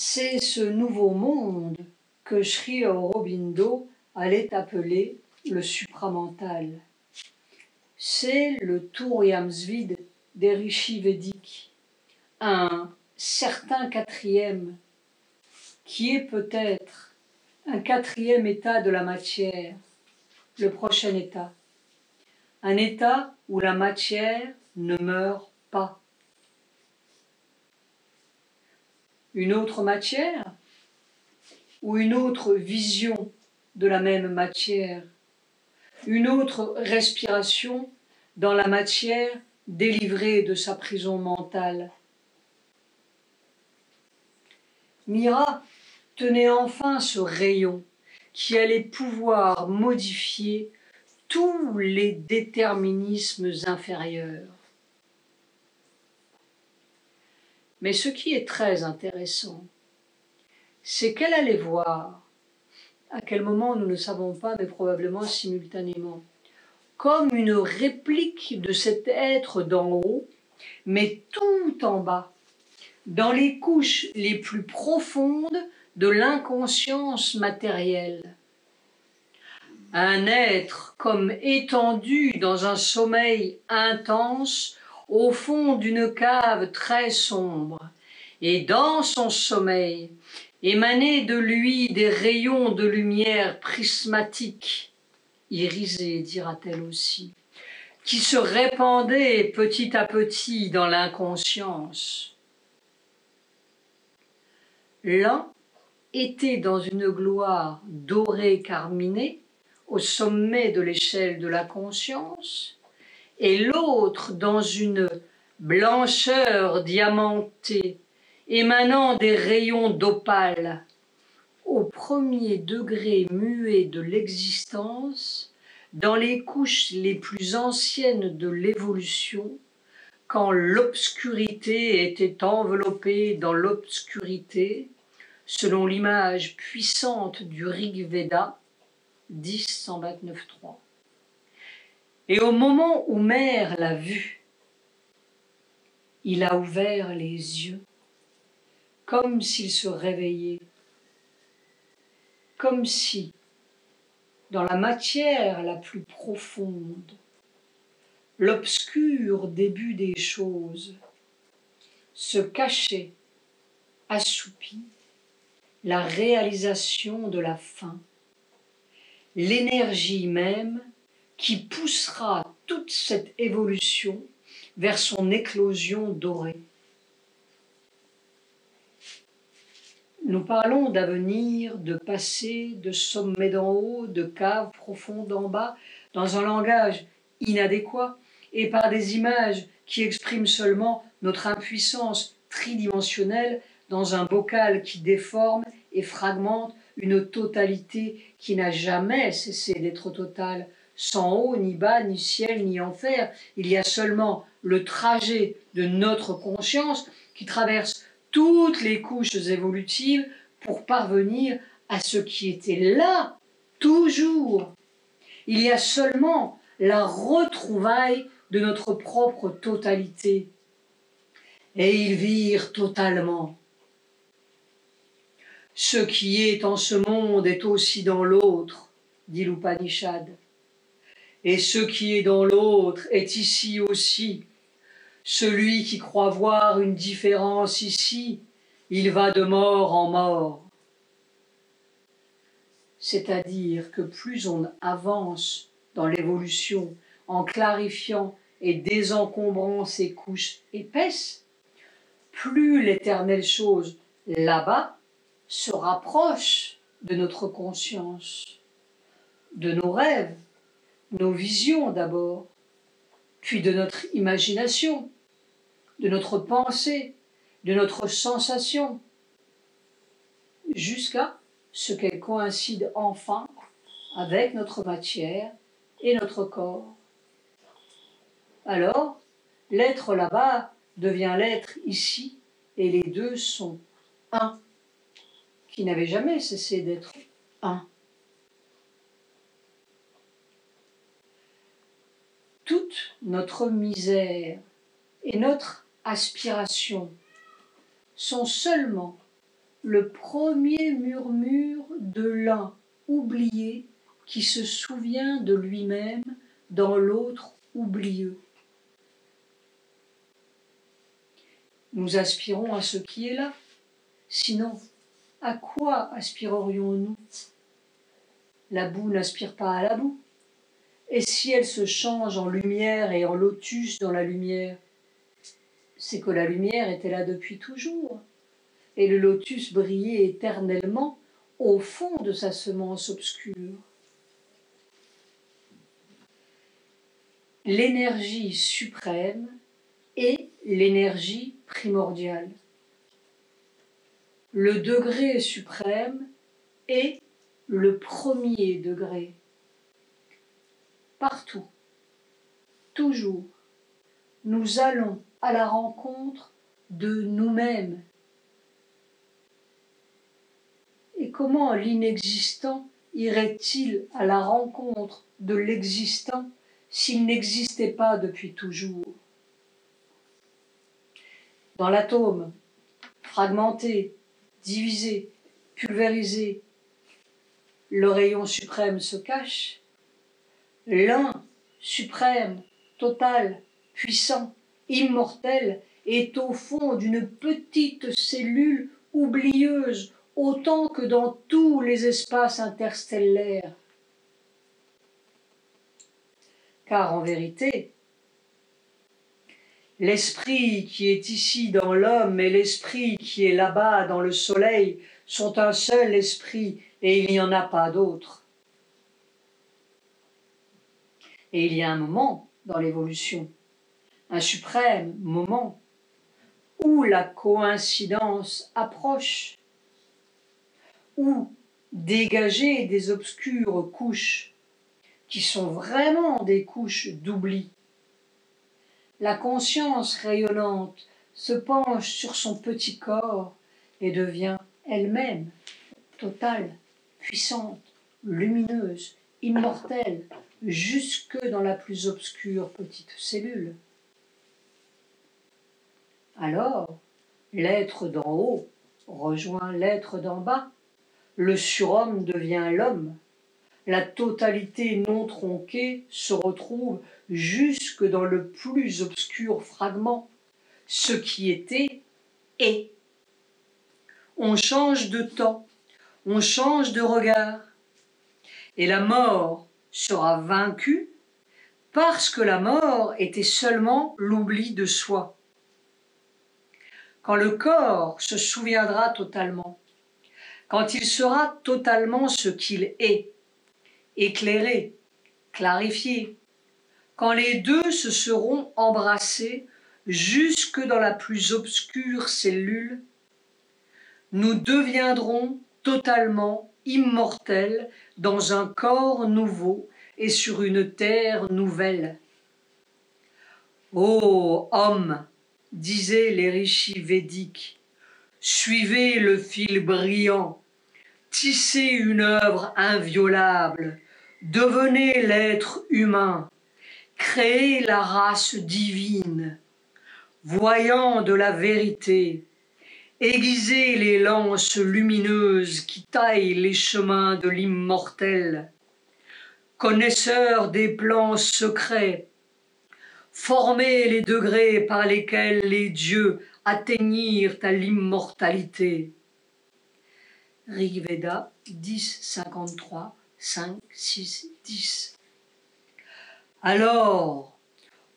C'est ce nouveau monde que Sri Aurobindo allait appeler le supramental. C'est le Turyamsvid des rishis védiques, un certain quatrième, qui est peut-être un quatrième état de la matière, le prochain état. Un état où la matière ne meurt pas. Une autre matière ou une autre vision de la même matière, une autre respiration dans la matière délivrée de sa prison mentale. Mira tenait enfin ce rayon qui allait pouvoir modifier tous les déterminismes inférieurs. Mais ce qui est très intéressant, c'est qu'elle allait voir, à quel moment nous ne savons pas, mais probablement simultanément, comme une réplique de cet être d'en haut, mais tout en bas, dans les couches les plus profondes de l'inconscience matérielle. Un être comme étendu dans un sommeil intense au fond d'une cave très sombre, et dans son sommeil émanaient de lui des rayons de lumière prismatique, irisés, dira-t-elle aussi, qui se répandaient petit à petit dans l'inconscience. L'un était dans une gloire dorée carminée, au sommet de l'échelle de la conscience, et l'autre dans une blancheur diamantée, émanant des rayons d'opale, au premier degré muet de l'existence, dans les couches les plus anciennes de l'évolution, quand l'obscurité était enveloppée dans l'obscurité, selon l'image puissante du Rig Veda, 10.129.3. Et au moment où Mère l'a vu, il a ouvert les yeux, comme s'il se réveillait, comme si, dans la matière la plus profonde, l'obscur début des choses, se cachait, assoupi, la réalisation de la fin, l'énergie même qui poussera toute cette évolution vers son éclosion dorée. Nous parlons d'avenir, de passé, de sommet d'en haut, de cave profonde d'en bas, dans un langage inadéquat et par des images qui expriment seulement notre impuissance tridimensionnelle dans un bocal qui déforme et fragmente une totalité qui n'a jamais cessé d'être totale. Sans haut, ni bas, ni ciel, ni enfer, il y a seulement le trajet de notre conscience qui traverse toutes les couches évolutives pour parvenir à ce qui était là, toujours. Il y a seulement la retrouvaille de notre propre totalité. Et ils virent totalement. Ce qui est en ce monde est aussi dans l'autre, dit l'Upanishad. Et ce qui est dans l'autre est ici aussi. Celui qui croit voir une différence ici, il va de mort en mort. C'est-à-dire que plus on avance dans l'évolution en clarifiant et désencombrant ces couches épaisses, plus l'éternelle chose là-bas se rapproche de notre conscience, de nos rêves, nos visions d'abord, puis de notre imagination, de notre pensée, de notre sensation, jusqu'à ce qu'elle coïncide enfin avec notre matière et notre corps. Alors, l'être là-bas devient l'être ici, et les deux sont un, qui n'avait jamais cessé d'être un. Toute notre misère et notre aspiration sont seulement le premier murmure de l'un oublié qui se souvient de lui-même dans l'autre oublieux. Nous aspirons à ce qui est là, sinon à quoi aspirerions-nous? La boue n'aspire pas à la boue. Et si elle se change en lumière et en lotus dans la lumière, c'est que la lumière était là depuis toujours. Et le lotus brillait éternellement au fond de sa semence obscure. L'énergie suprême est l'énergie primordiale. Le degré suprême est le premier degré. Partout, toujours, nous allons à la rencontre de nous-mêmes. Et comment l'inexistant irait-il à la rencontre de l'existant s'il n'existait pas depuis toujours? Dans l'atome, fragmenté, divisé, pulvérisé, le rayon suprême se cache. L'un suprême, total, puissant, immortel, est au fond d'une petite cellule oublieuse, autant que dans tous les espaces interstellaires. Car en vérité, l'esprit qui est ici dans l'homme et l'esprit qui est là-bas dans le soleil sont un seul esprit et il n'y en a pas d'autre. Et il y a un moment dans l'évolution, un suprême moment, où la coïncidence approche, où dégager des obscures couches, qui sont vraiment des couches d'oubli, la conscience rayonnante se penche sur son petit corps et devient elle-même totale, puissante, lumineuse, immortelle, jusque dans la plus obscure petite cellule. Alors, l'être d'en haut rejoint l'être d'en bas, le surhomme devient l'homme, la totalité non tronquée se retrouve jusque dans le plus obscur fragment, ce qui était est. On change de temps, on change de regard, et la mort sera vaincue parce que la mort était seulement l'oubli de soi. Quand le corps se souviendra totalement, quand il sera totalement ce qu'il est, éclairé, clarifié, quand les deux se seront embrassés jusque dans la plus obscure cellule, nous deviendrons totalement immortels dans un corps nouveau et sur une terre nouvelle. Ô homme, disaient les rishis védiques, suivez le fil brillant, tissez une œuvre inviolable, devenez l'être humain, créez la race divine, voyant de la vérité, aiguisez les lances lumineuses qui taillent les chemins de l'immortel, connaisseurs des plans secrets, formez les degrés par lesquels les dieux atteignirent à l'immortalité. Rig Veda 10, 53, 5, 6, 10. Alors,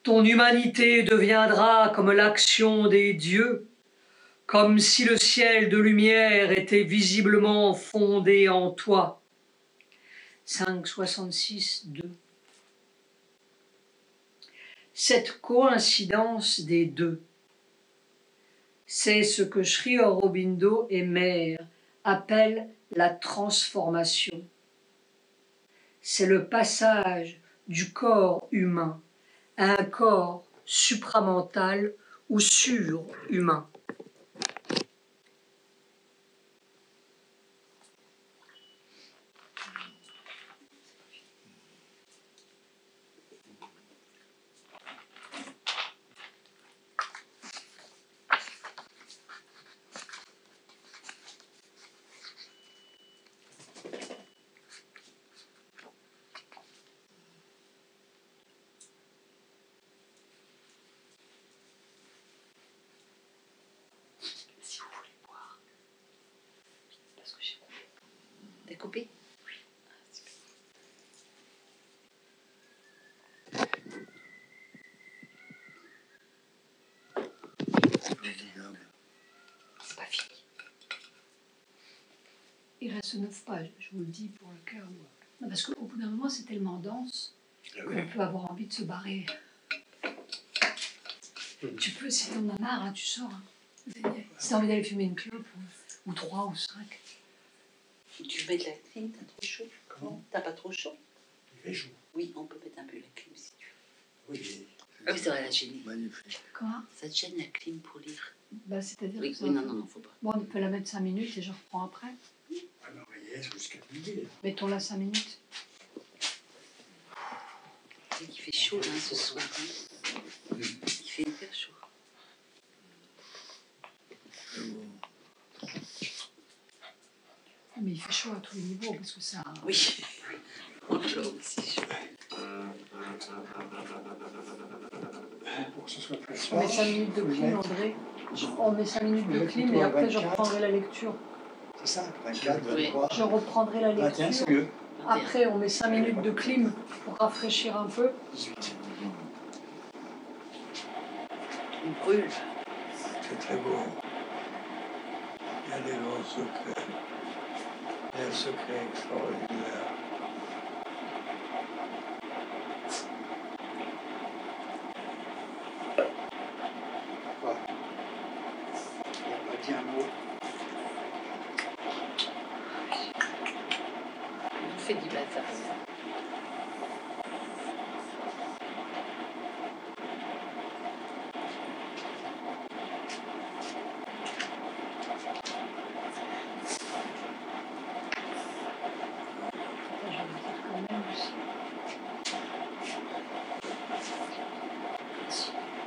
ton humanité deviendra comme l'action des dieux, comme si le ciel de lumière était visiblement fondé en toi. 5, 66, 2. Cette coïncidence des deux, c'est ce que Sri Aurobindo et Mère appellent la transformation. C'est le passage du corps humain à un corps supramental ou surhumain. Coupé. C'est pas fini. Il reste 9 pages, je vous le dis pour le cas où... Parce qu'au bout d'un moment, c'est tellement dense qu'on peut avoir envie de se barrer. Tu peux, si t'en as marre, hein, tu sors. Hein. Si t'as envie d'aller fumer une clope, ou 3 ou 5. Tu veux mettre la clim, t'as trop chaud. Comment ? T'as pas trop chaud? Il fait chaud. Oui, on peut mettre un peu la clim si tu veux. Oui, Ah oui, ça va la gêner. magnifique. Comment? Ça te gêne la clim pour lire? Bah, c'est-à-dire Oui, que ça... oui, non, faut pas. Bon, on peut la mettre 5 minutes et je reprends après. Ah non, mais c'est jusqu'à midi. Mettons-la 5 minutes. C'est qu'il fait chaud hein, ce soir. Hein. Il fait hyper chaud. Mais il fait chaud à tous les niveaux parce que ça... Oui. On l'a aussi chaud. Pour que ce soit plus On met 5 minutes de clim, André. On met 5 minutes de clim et après je reprendrai la lecture. C'est ça, 24, Oui. 23. Je reprendrai la 21, c'est lecture. mieux. Après, on met 5 minutes de clim pour rafraîchir un peu. 18. On brûle. C'est très beau. Il y a des grands secrets. Il y a un secret extraordinaire. Quoi ? Il n'y a pas dit un mot. On fait du bazar. Je vais dire quand même aussi.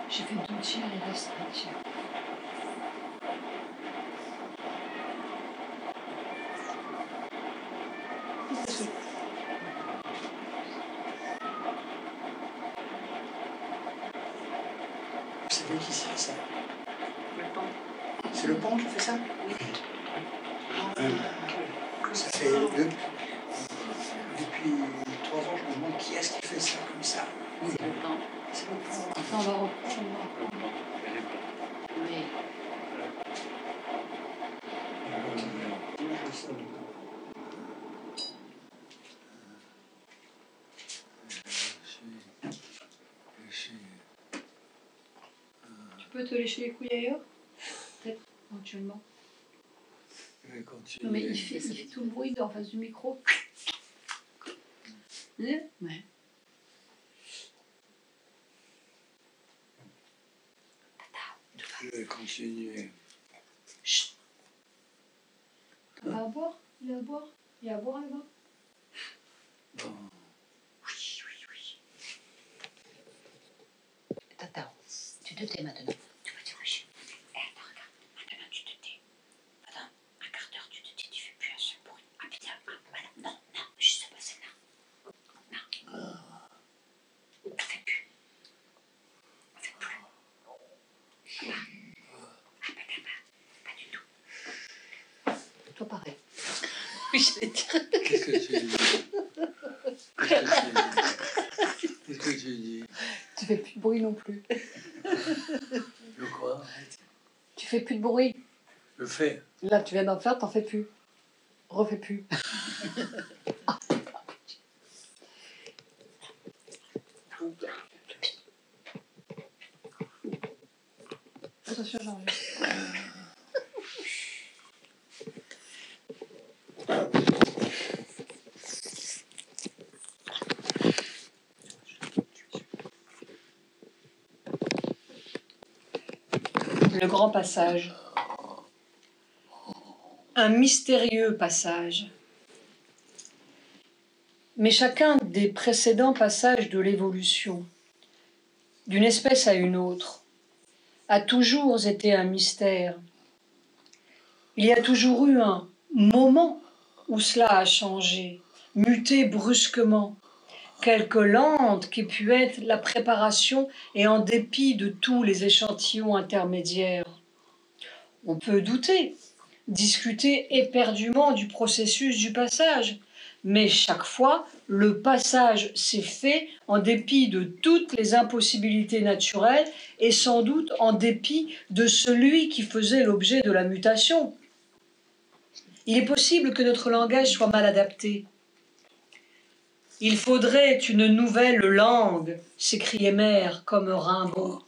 J'ai fait 2 tiers, il reste 1 tiers. Vous savez qui c'est ça ? Le pan. C'est le pont qui fait ça ? Oui. Ça fait depuis 3 ans, je me demande qui est-ce qui fait ça comme ça. Oui, C'est le pan. c'est le pont. Enfin, on va reprendre. Oui. Moi, je sais. Tu peux te lécher les couilles ailleurs? Peut-être, éventuellement. Je vais continuer. Non mais il fait tout le bruit en face du micro. Ouais. Je vais continuer. Chut. T'as pas à boire? Il y a à boire? Il y a à boire là-bas? Bon. Oui. Tata, tu te tais maintenant. Tu vas dire wesh. Attends, regarde. Maintenant, tu te tais. Pendant un quart d'heure, tu te tais. Tu fais plus un seul bruit. Ah putain, voilà. Non, je sais pas celle-là. Non. On fait plus. On fait plus. Pas du tout. Toi, pareil. Oui, je vais dire. Qu'est-ce que tu dis? Qu'est-ce que tu dis? Tu fais plus de bruit non plus. Je crois. Tu fais plus de bruit. Je fais. Là, tu viens d'en faire, t'en fais plus. Refais plus. Attention, j'enlève. Le grand passage. Un mystérieux passage. Mais chacun des précédents passages de l'évolution, d'une espèce à une autre, a toujours été un mystère. Il y a toujours eu un moment où cela a changé, muté brusquement, quelque lente qu'ait pu être la préparation et en dépit de tous les échantillons intermédiaires. On peut douter, discuter éperdument du processus du passage, mais chaque fois, le passage s'est fait en dépit de toutes les impossibilités naturelles et sans doute en dépit de celui qui faisait l'objet de la mutation. Il est possible que notre langage soit mal adapté. Il faudrait une nouvelle langue, s'écriait Mère comme Rimbaud,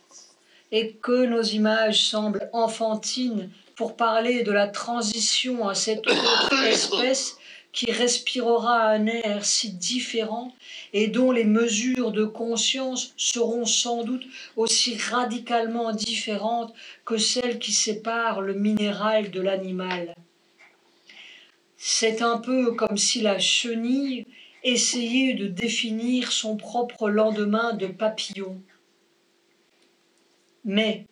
et que nos images semblent enfantines pour parler de la transition à cette autre espèce qui respirera un air si différent et dont les mesures de conscience seront sans doute aussi radicalement différentes que celles qui séparent le minéral de l'animal. C'est un peu comme si la chenille essayait de définir son propre lendemain de papillon. Mais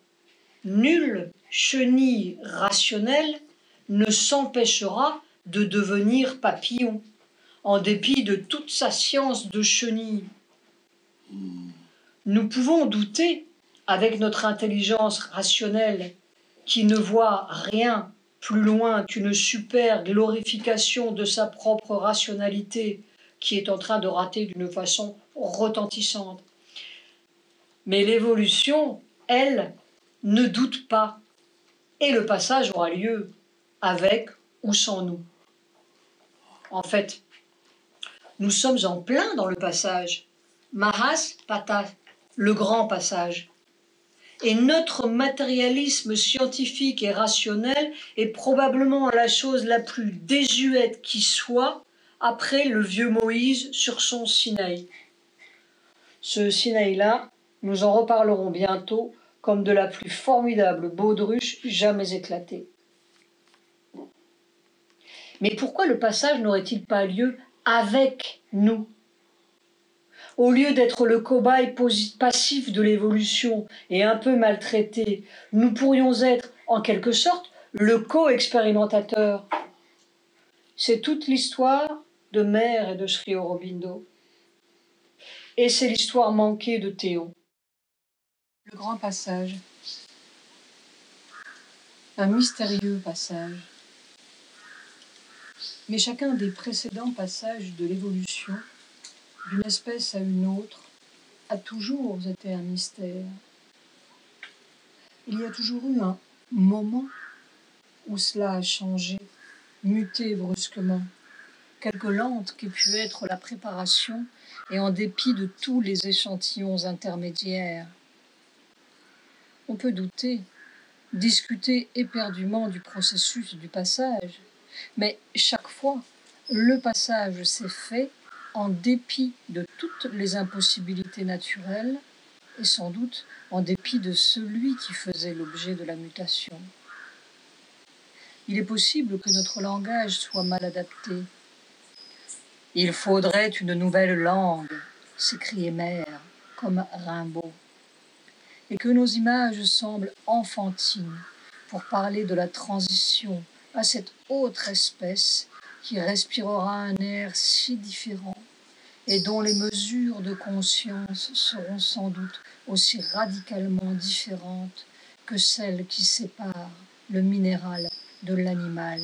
nulle chenille rationnelle ne s'empêchera de devenir papillon, en dépit de toute sa science de chenille. Nous pouvons douter, avec notre intelligence rationnelle, qui ne voit rien plus loin qu'une super glorification de sa propre rationalité, qui est en train de rater d'une façon retentissante. Mais l'évolution, elle, ne doute pas, et le passage aura lieu, avec ou sans nous. En fait, nous sommes en plein dans le passage, Mahas Pata, le grand passage. Et notre matérialisme scientifique et rationnel est probablement la chose la plus désuète qui soit après le vieux Moïse sur son Sinaï. Ce Sinaï-là, nous en reparlerons bientôt comme de la plus formidable baudruche jamais éclatée. Mais pourquoi le passage n'aurait-il pas lieu avec nous ? Au lieu d'être le cobaye passif de l'évolution et un peu maltraité, nous pourrions être, en quelque sorte, le co-expérimentateur. C'est toute l'histoire de Mère et de Sri Aurobindo. Et c'est l'histoire manquée de Théon. Le grand passage. Un mystérieux passage. Mais chacun des précédents passages de l'évolution, d'une espèce à une autre, a toujours été un mystère. Il y a toujours eu un moment où cela a changé, muté brusquement, quelque lente qu'ait pu être la préparation, et en dépit de tous les échantillons intermédiaires. On peut douter, discuter éperdument du processus du passage, mais chaque fois, le passage s'est fait en dépit de toutes les impossibilités naturelles et sans doute en dépit de celui qui faisait l'objet de la mutation. Il est possible que notre langage soit mal adapté. « Il faudrait une nouvelle langue », s'écriait Mère, comme Rimbaud, et que nos images semblent enfantines pour parler de la transition à cette autre espèce qui respirera un air si différent et dont les mesures de conscience seront sans doute aussi radicalement différentes que celles qui séparent le minéral de l'animal.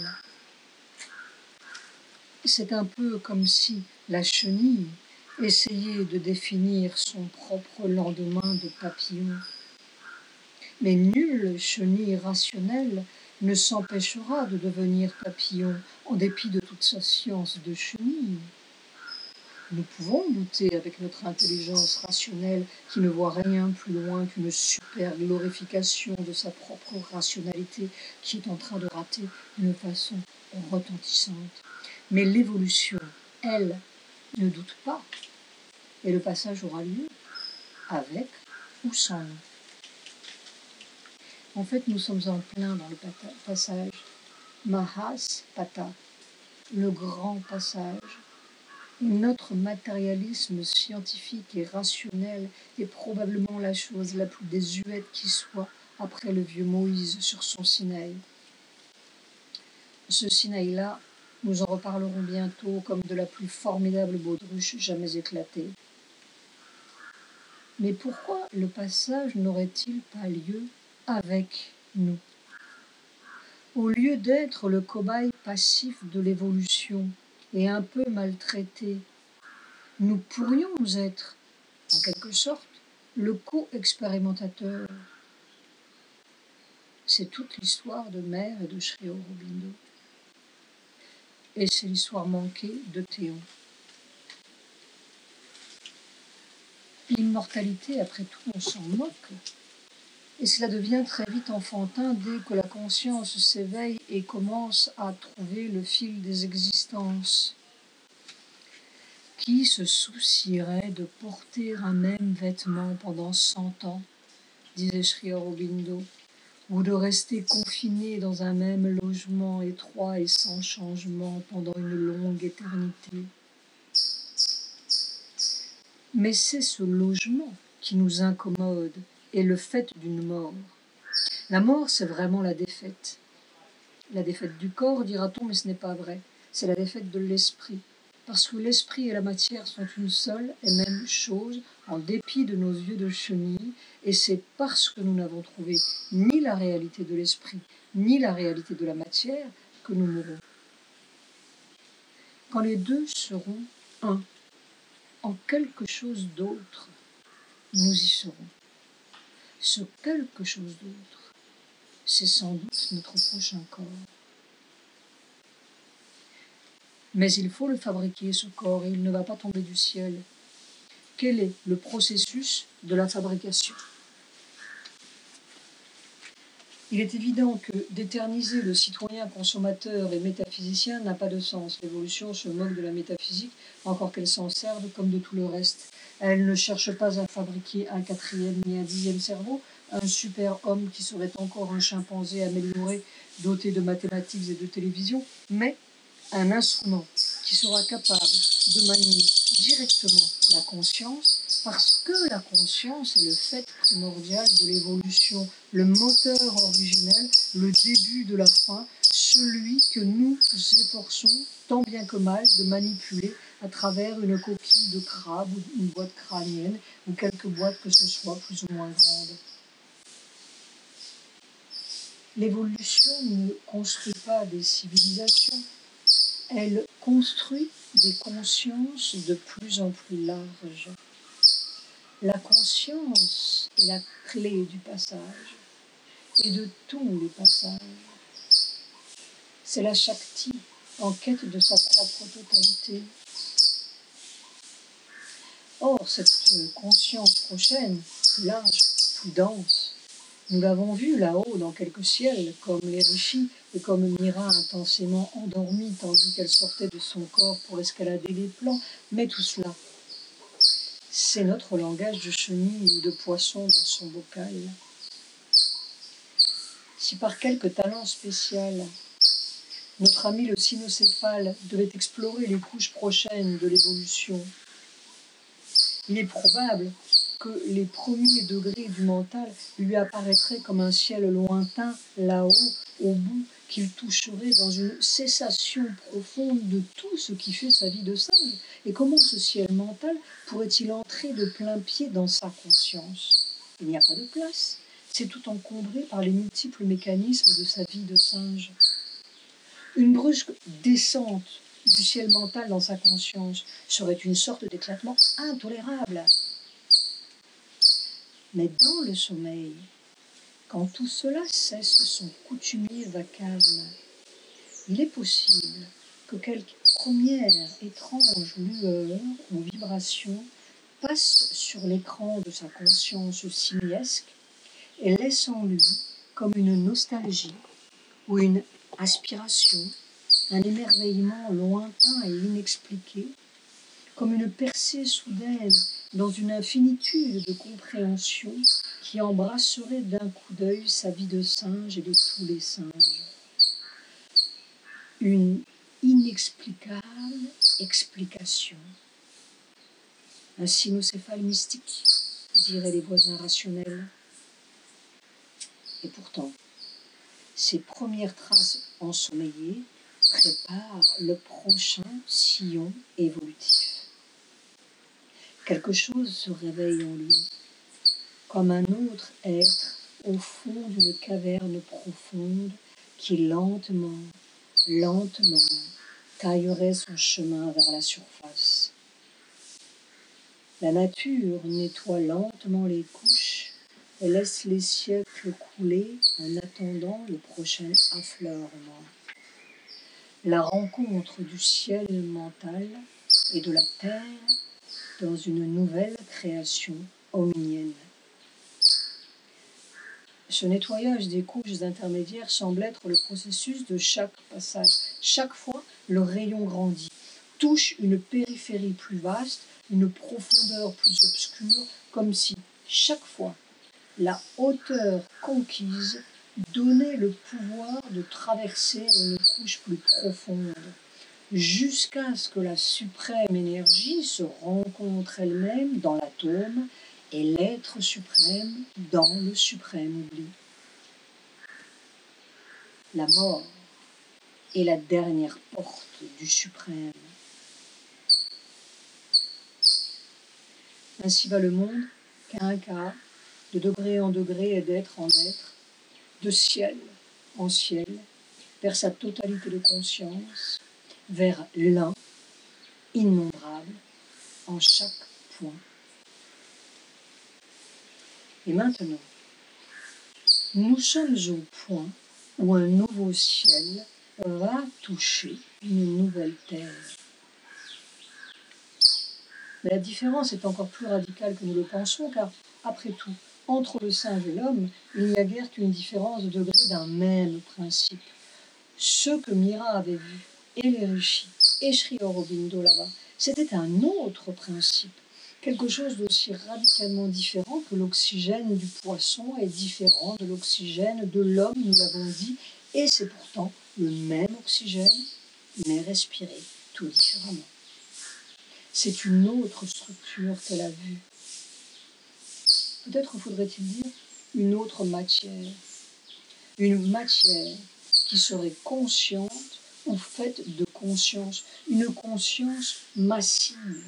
C'est un peu comme si la chenille essayait de définir son propre lendemain de papillon. Mais nulle chenille rationnelle ne s'empêchera de devenir papillon en dépit de toute sa science de chenille. Nous pouvons douter avec notre intelligence rationnelle qui ne voit rien plus loin qu'une super glorification de sa propre rationalité qui est en train de rater d'une façon retentissante. Mais l'évolution, elle, ne doute pas. Et le passage aura lieu avec ou sans nous. En fait, nous sommes en plein dans le passage Mahaspata, le grand passage. Notre matérialisme scientifique et rationnel est probablement la chose la plus désuète qui soit après le vieux Moïse sur son Sinaï. Ce Sinaï-là, nous en reparlerons bientôt comme de la plus formidable baudruche jamais éclatée. Mais pourquoi le passage n'aurait-il pas lieu avec nous? Au lieu d'être le cobaye passif de l'évolution et un peu maltraité, nous pourrions être, en quelque sorte, le co-expérimentateur. C'est toute l'histoire de Mère et de Sri Aurobindo. Et c'est l'histoire manquée de Théon. L'immortalité, après tout, on s'en moque. Et cela devient très vite enfantin dès que la conscience s'éveille et commence à trouver le fil des existences. Qui se soucierait de porter un même vêtement pendant 100 ans, disait Sri Aurobindo, ou de rester confiné dans un même logement étroit et sans changement pendant une longue éternité. Mais c'est ce logement qui nous incommode et le fait d'une mort. La mort, c'est vraiment la défaite. La défaite du corps, dira-t-on, mais ce n'est pas vrai. C'est la défaite de l'esprit. Parce que l'esprit et la matière sont une seule et même chose, en dépit de nos yeux de chenille, et c'est parce que nous n'avons trouvé ni la réalité de l'esprit, ni la réalité de la matière, que nous mourrons. Quand les deux seront un, en quelque chose d'autre, nous y serons. Ce quelque chose d'autre, c'est sans doute notre prochain corps. Mais il faut le fabriquer, ce corps, et il ne va pas tomber du ciel. Quel est le processus de la fabrication? Il est évident que d'éterniser le citoyen consommateur et métaphysicien n'a pas de sens. L'évolution se moque de la métaphysique, encore qu'elle s'en serve comme de tout le reste. Elle ne cherche pas à fabriquer un 4e ni un 10e cerveau, un super-homme qui serait encore un chimpanzé amélioré, doté de mathématiques et de télévision, mais un instrument qui sera capable de manier directement la conscience, parce que la conscience est le fait primordial de l'évolution, le moteur originel, le début de la fin, celui que nous efforçons tant bien que mal de manipuler à travers une coquille de crabe ou une boîte crânienne ou quelque boîte que ce soit plus ou moins grande. L'évolution ne construit pas des civilisations, elle construit des consciences de plus en plus larges. La conscience est la clé du passage et de tous les passages. C'est la Shakti en quête de sa propre totalité. Or, cette conscience prochaine, plus large, plus dense, nous l'avons vu là-haut dans quelques ciels, comme les rishis et comme Mira intensément endormie tandis qu'elle sortait de son corps pour escalader les plans. Mais tout cela, c'est notre langage de chenille ou de poisson dans son bocal. Si par quelque talent spécial, notre ami le cynocéphale devait explorer les couches prochaines de l'évolution, il est probable que les premiers degrés du mental lui apparaîtraient comme un ciel lointain, là-haut, au bout, qu'il toucherait dans une cessation profonde de tout ce qui fait sa vie de singe. Et comment ce ciel mental pourrait-il entrer de plein pied dans sa conscience? Il n'y a pas de place. C'est tout encombré par les multiples mécanismes de sa vie de singe. Une brusque descente du ciel mental dans sa conscience serait une sorte d'éclatement intolérable. Mais dans le sommeil, quand tout cela cesse son coutumier vacarme, il est possible que quelque première étrange lueur ou vibration passe sur l'écran de sa conscience simiesque et laisse en lui comme une nostalgie ou une aspiration, un émerveillement lointain et inexpliqué, comme une percée soudaine dans une infinitude de compréhension qui embrasserait d'un coup d'œil sa vie de singe et de tous les singes. Une inexplicable explication. Un cynocéphale mystique, diraient les voisins rationnels. Et pourtant, ces premières traces ensommeillées préparent le prochain sillon évolutif. Quelque chose se réveille en lui, comme un autre être au fond d'une caverne profonde qui lentement, lentement taillerait son chemin vers la surface. La nature nettoie lentement les couches et laisse les siècles couler en attendant le prochain affleurement. La rencontre du ciel mental et de la terre dans une nouvelle création hominienne. Ce nettoyage des couches intermédiaires semble être le processus de chaque passage. Chaque fois, le rayon grandit, touche une périphérie plus vaste, une profondeur plus obscure, comme si, chaque fois, la hauteur conquise donnait le pouvoir de traverser une couche plus profonde, jusqu'à ce que la suprême énergie se rencontre elle-même dans l'atome et l'être suprême dans le suprême oubli. La mort est la dernière porte du suprême. Ainsi va le monde, cas en cas, de degré en degré et d'être en être, de ciel en ciel, vers sa totalité de conscience, vers l'un, innombrable, en chaque point. Et maintenant, nous sommes au point où un nouveau ciel va toucher une nouvelle terre. Mais la différence est encore plus radicale que nous le pensons, car, après tout, entre le singe et l'homme, il n'y a guère qu'une différence de degré d'un même principe. Ce que Mira avait vu, et les rishis, et Sri Aurobindo là-bas, c'était un autre principe, quelque chose d'aussi radicalement différent que l'oxygène du poisson est différent de l'oxygène de l'homme, nous l'avons dit, et c'est pourtant le même oxygène, mais respiré tout différemment. C'est une autre structure qu'elle a vue. Peut-être faudrait-il dire une autre matière. Une matière qui serait consciente ou faite de conscience. Une conscience massive.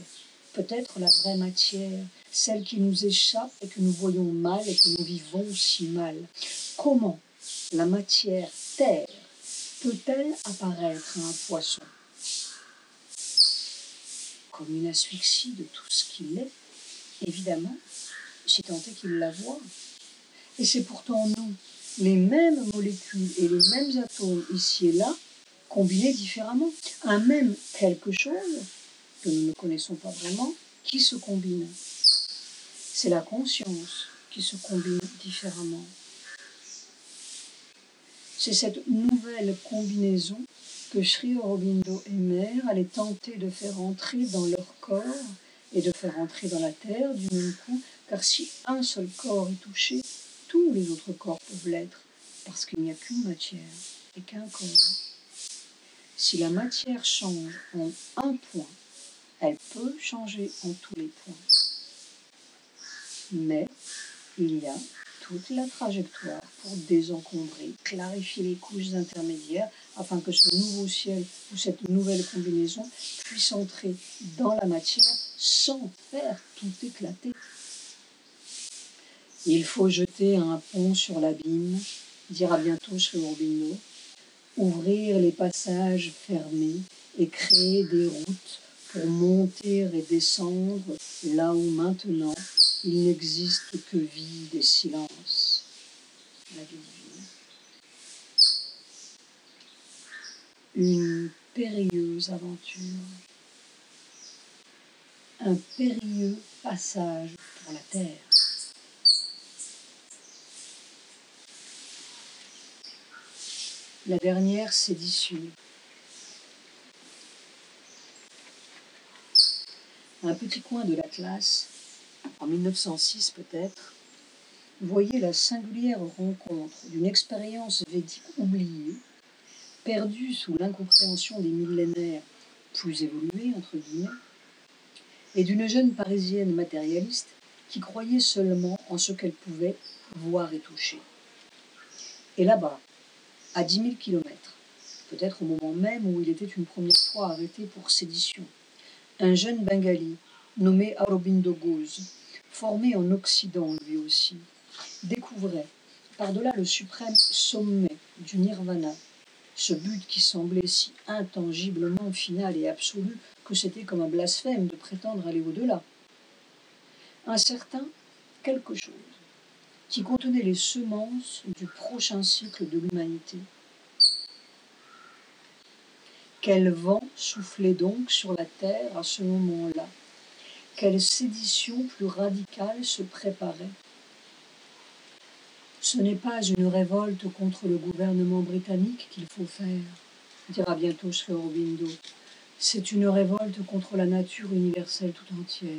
Peut-être la vraie matière, celle qui nous échappe et que nous voyons mal et que nous vivons si mal. Comment la matière terre peut-elle apparaître à un poisson? Comme une asphyxie de tout ce qu'il est, évidemment, si tant est qu'il la voit. Et c'est pourtant nous, les mêmes molécules et les mêmes atomes ici et là, combinés différemment, un même quelque chose que nous ne connaissons pas vraiment, qui se combine. C'est la conscience qui se combine différemment. C'est cette nouvelle combinaison que Sri Aurobindo et Mère allaient tenter de faire entrer dans leur corps et de faire entrer dans la terre du même coup, car si un seul corps est touché, tous les autres corps peuvent l'être, parce qu'il n'y a qu'une matière et qu'un corps. Si la matière change en un point, elle peut changer en tous les points. Mais il y a toute la trajectoire pour désencombrer, clarifier les couches intermédiaires, afin que ce nouveau ciel ou cette nouvelle combinaison puisse entrer dans la matière sans faire tout éclater. Il faut jeter un pont sur l'abîme, dira bientôt Sri Aurobindo, ouvrir les passages fermés et créer des routes pour monter et descendre là où maintenant il n'existe que vide et silence. La vie divine. Une périlleuse aventure, un périlleux passage pour la terre. La dernière sédition. Un petit coin de l'Atlas, en 1906 peut-être, voyait la singulière rencontre d'une expérience védique oubliée, perdue sous l'incompréhension des millénaires plus évolués, entre guillemets, et d'une jeune Parisienne matérialiste qui croyait seulement en ce qu'elle pouvait voir et toucher. Et là-bas, à 10 000 kilomètres, peut-être au moment même où il était une première fois arrêté pour sédition, un jeune Bengali nommé Aurobindo Ghosh, formé en Occident lui aussi, découvrait, par-delà le suprême sommet du nirvana, ce but qui semblait si intangiblement final et absolu que c'était comme un blasphème de prétendre aller au-delà. Un certain quelque chose qui contenait les semences du prochain cycle de l'humanité. Quel vent soufflait donc sur la terre à ce moment-là? Quelle sédition plus radicale se préparait? Ce n'est pas une révolte contre le gouvernement britannique qu'il faut faire, dira bientôt Sri Aurobindo. C'est une révolte contre la nature universelle tout entière.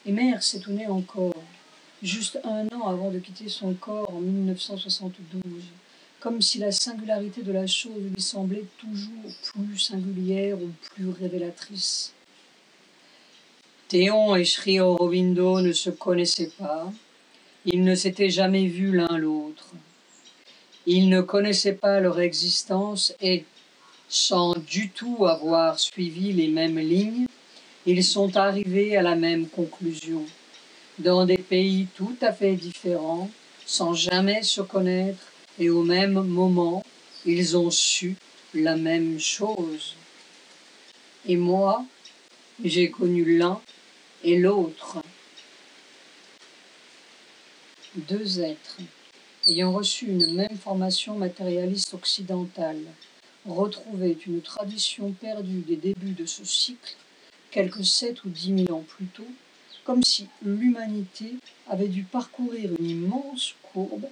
Et Mère s'étonnait encore, juste un an avant de quitter son corps en 1972, comme si la singularité de la chose lui semblait toujours plus singulière ou plus révélatrice. Théon et Sri Aurobindo ne se connaissaient pas, ils ne s'étaient jamais vus l'un l'autre. Ils ne connaissaient pas leur existence et, sans du tout avoir suivi les mêmes lignes, ils sont arrivés à la même conclusion. Dans des pays tout à fait différents, sans jamais se connaître, et au même moment, ils ont su la même chose. Et moi, j'ai connu l'un et l'autre. Deux êtres, ayant reçu une même formation matérialiste occidentale, retrouvaient une tradition perdue des débuts de ce cycle, quelques 7 ou 10 000 ans plus tôt, comme si l'humanité avait dû parcourir une immense courbe,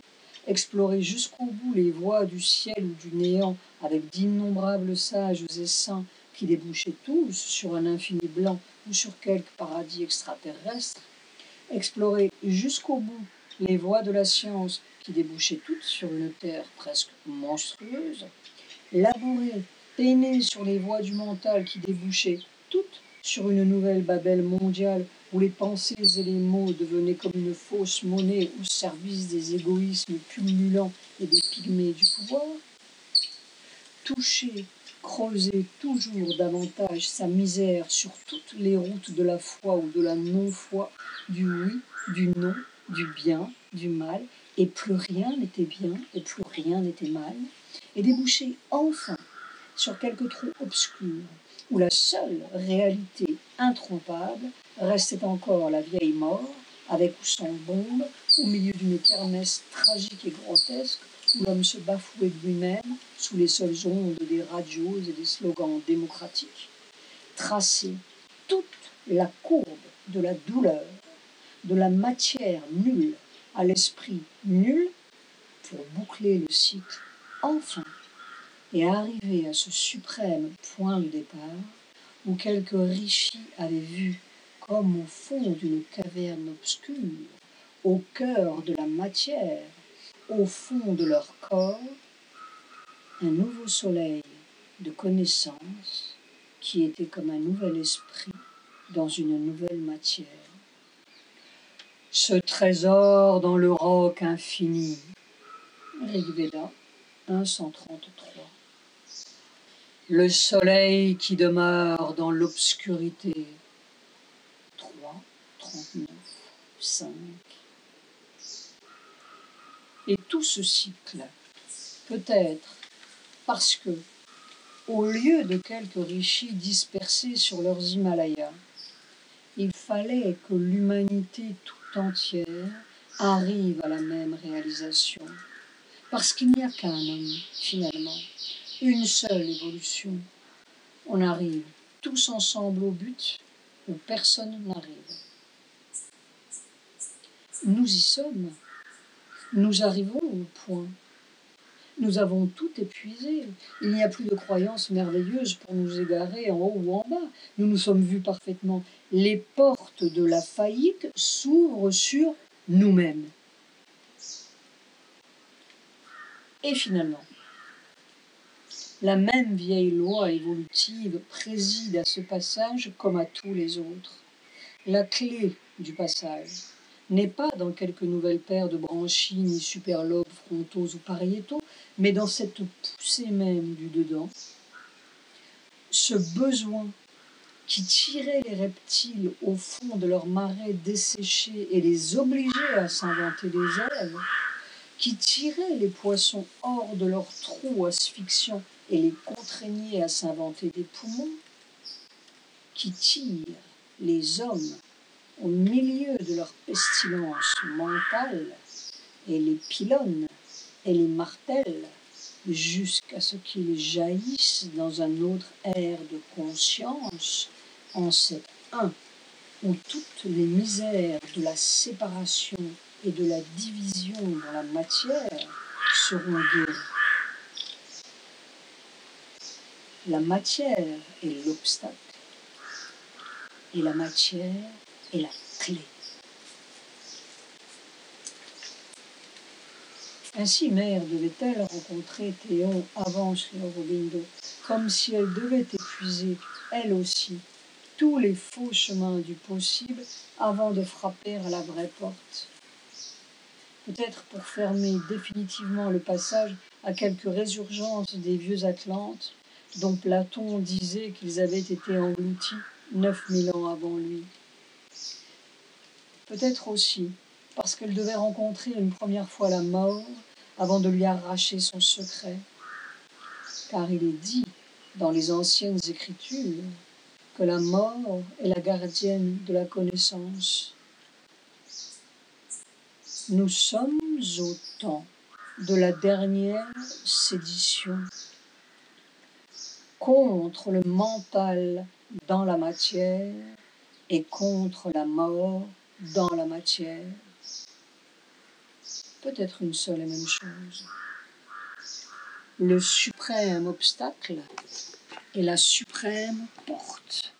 explorer jusqu'au bout les voies du ciel ou du néant avec d'innombrables sages et saints qui débouchaient tous sur un infini blanc ou sur quelque paradis extraterrestre, explorer jusqu'au bout les voies de la science qui débouchaient toutes sur une terre presque monstrueuse, labourer, peiner sur les voies du mental qui débouchaient toutes sur une nouvelle Babel mondiale où les pensées et les mots devenaient comme une fausse monnaie au service des égoïsmes pullulants et des pygmées du pouvoir, toucher, creuser toujours davantage sa misère sur toutes les routes de la foi ou de la non-foi, du oui, du non, du bien, du mal, et plus rien n'était bien et plus rien n'était mal, et déboucher enfin sur quelque trou obscur, où la seule réalité intrompable restait encore la vieille mort avec ou sans bombe, au milieu d'une kermesse tragique et grotesque, où l'homme se bafouait de lui-même sous les seules ondes des radios et des slogans démocratiques. Tracer toute la courbe de la douleur, de la matière nulle à l'esprit nul, pour boucler le cycle enfin et arriver à ce suprême point de départ où quelques richis avaient vu, comme au fond d'une caverne obscure, au cœur de la matière, au fond de leur corps, un nouveau soleil de connaissance qui était comme un nouvel esprit dans une nouvelle matière. Ce trésor dans le roc infini. Rig Veda 1.133. Le soleil qui demeure dans l'obscurité. 3.39. 5. Et tout ce cycle, peut-être parce que, au lieu de quelques rishis dispersés sur leurs Himalayas, il fallait que l'humanité tout entière arrive à la même réalisation. Parce qu'il n'y a qu'un homme, finalement, une seule évolution. On arrive tous ensemble au but où personne n'arrive. Nous y sommes. Nous arrivons au point. Nous avons tout épuisé. Il n'y a plus de croyances merveilleuses pour nous égarer en haut ou en bas. Nous nous sommes vus parfaitement. Les portes de la faillite s'ouvrent sur nous-mêmes. Et finalement, la même vieille loi évolutive préside à ce passage comme à tous les autres. La clé du passage n'est pas dans quelques nouvelles paires de branchies ni superlobes frontaux ou pariétaux, mais dans cette poussée même du dedans, ce besoin qui tirait les reptiles au fond de leur marais desséché et les obligeait à s'inventer des ailes, qui tirait les poissons hors de leurs trous asphyxiants et les contraignait à s'inventer des poumons, qui tire les hommes au milieu de leur pestilence mentale et les pilonne et les martèle jusqu'à ce qu'ils jaillissent dans un autre air de conscience en cet un où toutes les misères de la séparation et de la division dans la matière seront guéries. La matière est l'obstacle et la matière est la clé. Ainsi, Mère devait-elle rencontrer Théon avant Sri Aurobindo, comme si elle devait épuiser, elle aussi, tous les faux chemins du possible avant de frapper à la vraie porte. Peut-être pour fermer définitivement le passage à quelques résurgences des vieux Atlantes, dont Platon disait qu'ils avaient été engloutis 9000 ans avant lui. Peut-être aussi parce qu'elle devait rencontrer une première fois la mort avant de lui arracher son secret. Car il est dit dans les anciennes écritures que la mort est la gardienne de la connaissance. Nous sommes au temps de la dernière sédition contre le mental dans la matière et contre la mort dans la matière. Peut-être une seule et même chose. Le suprême obstacle et la suprême porte.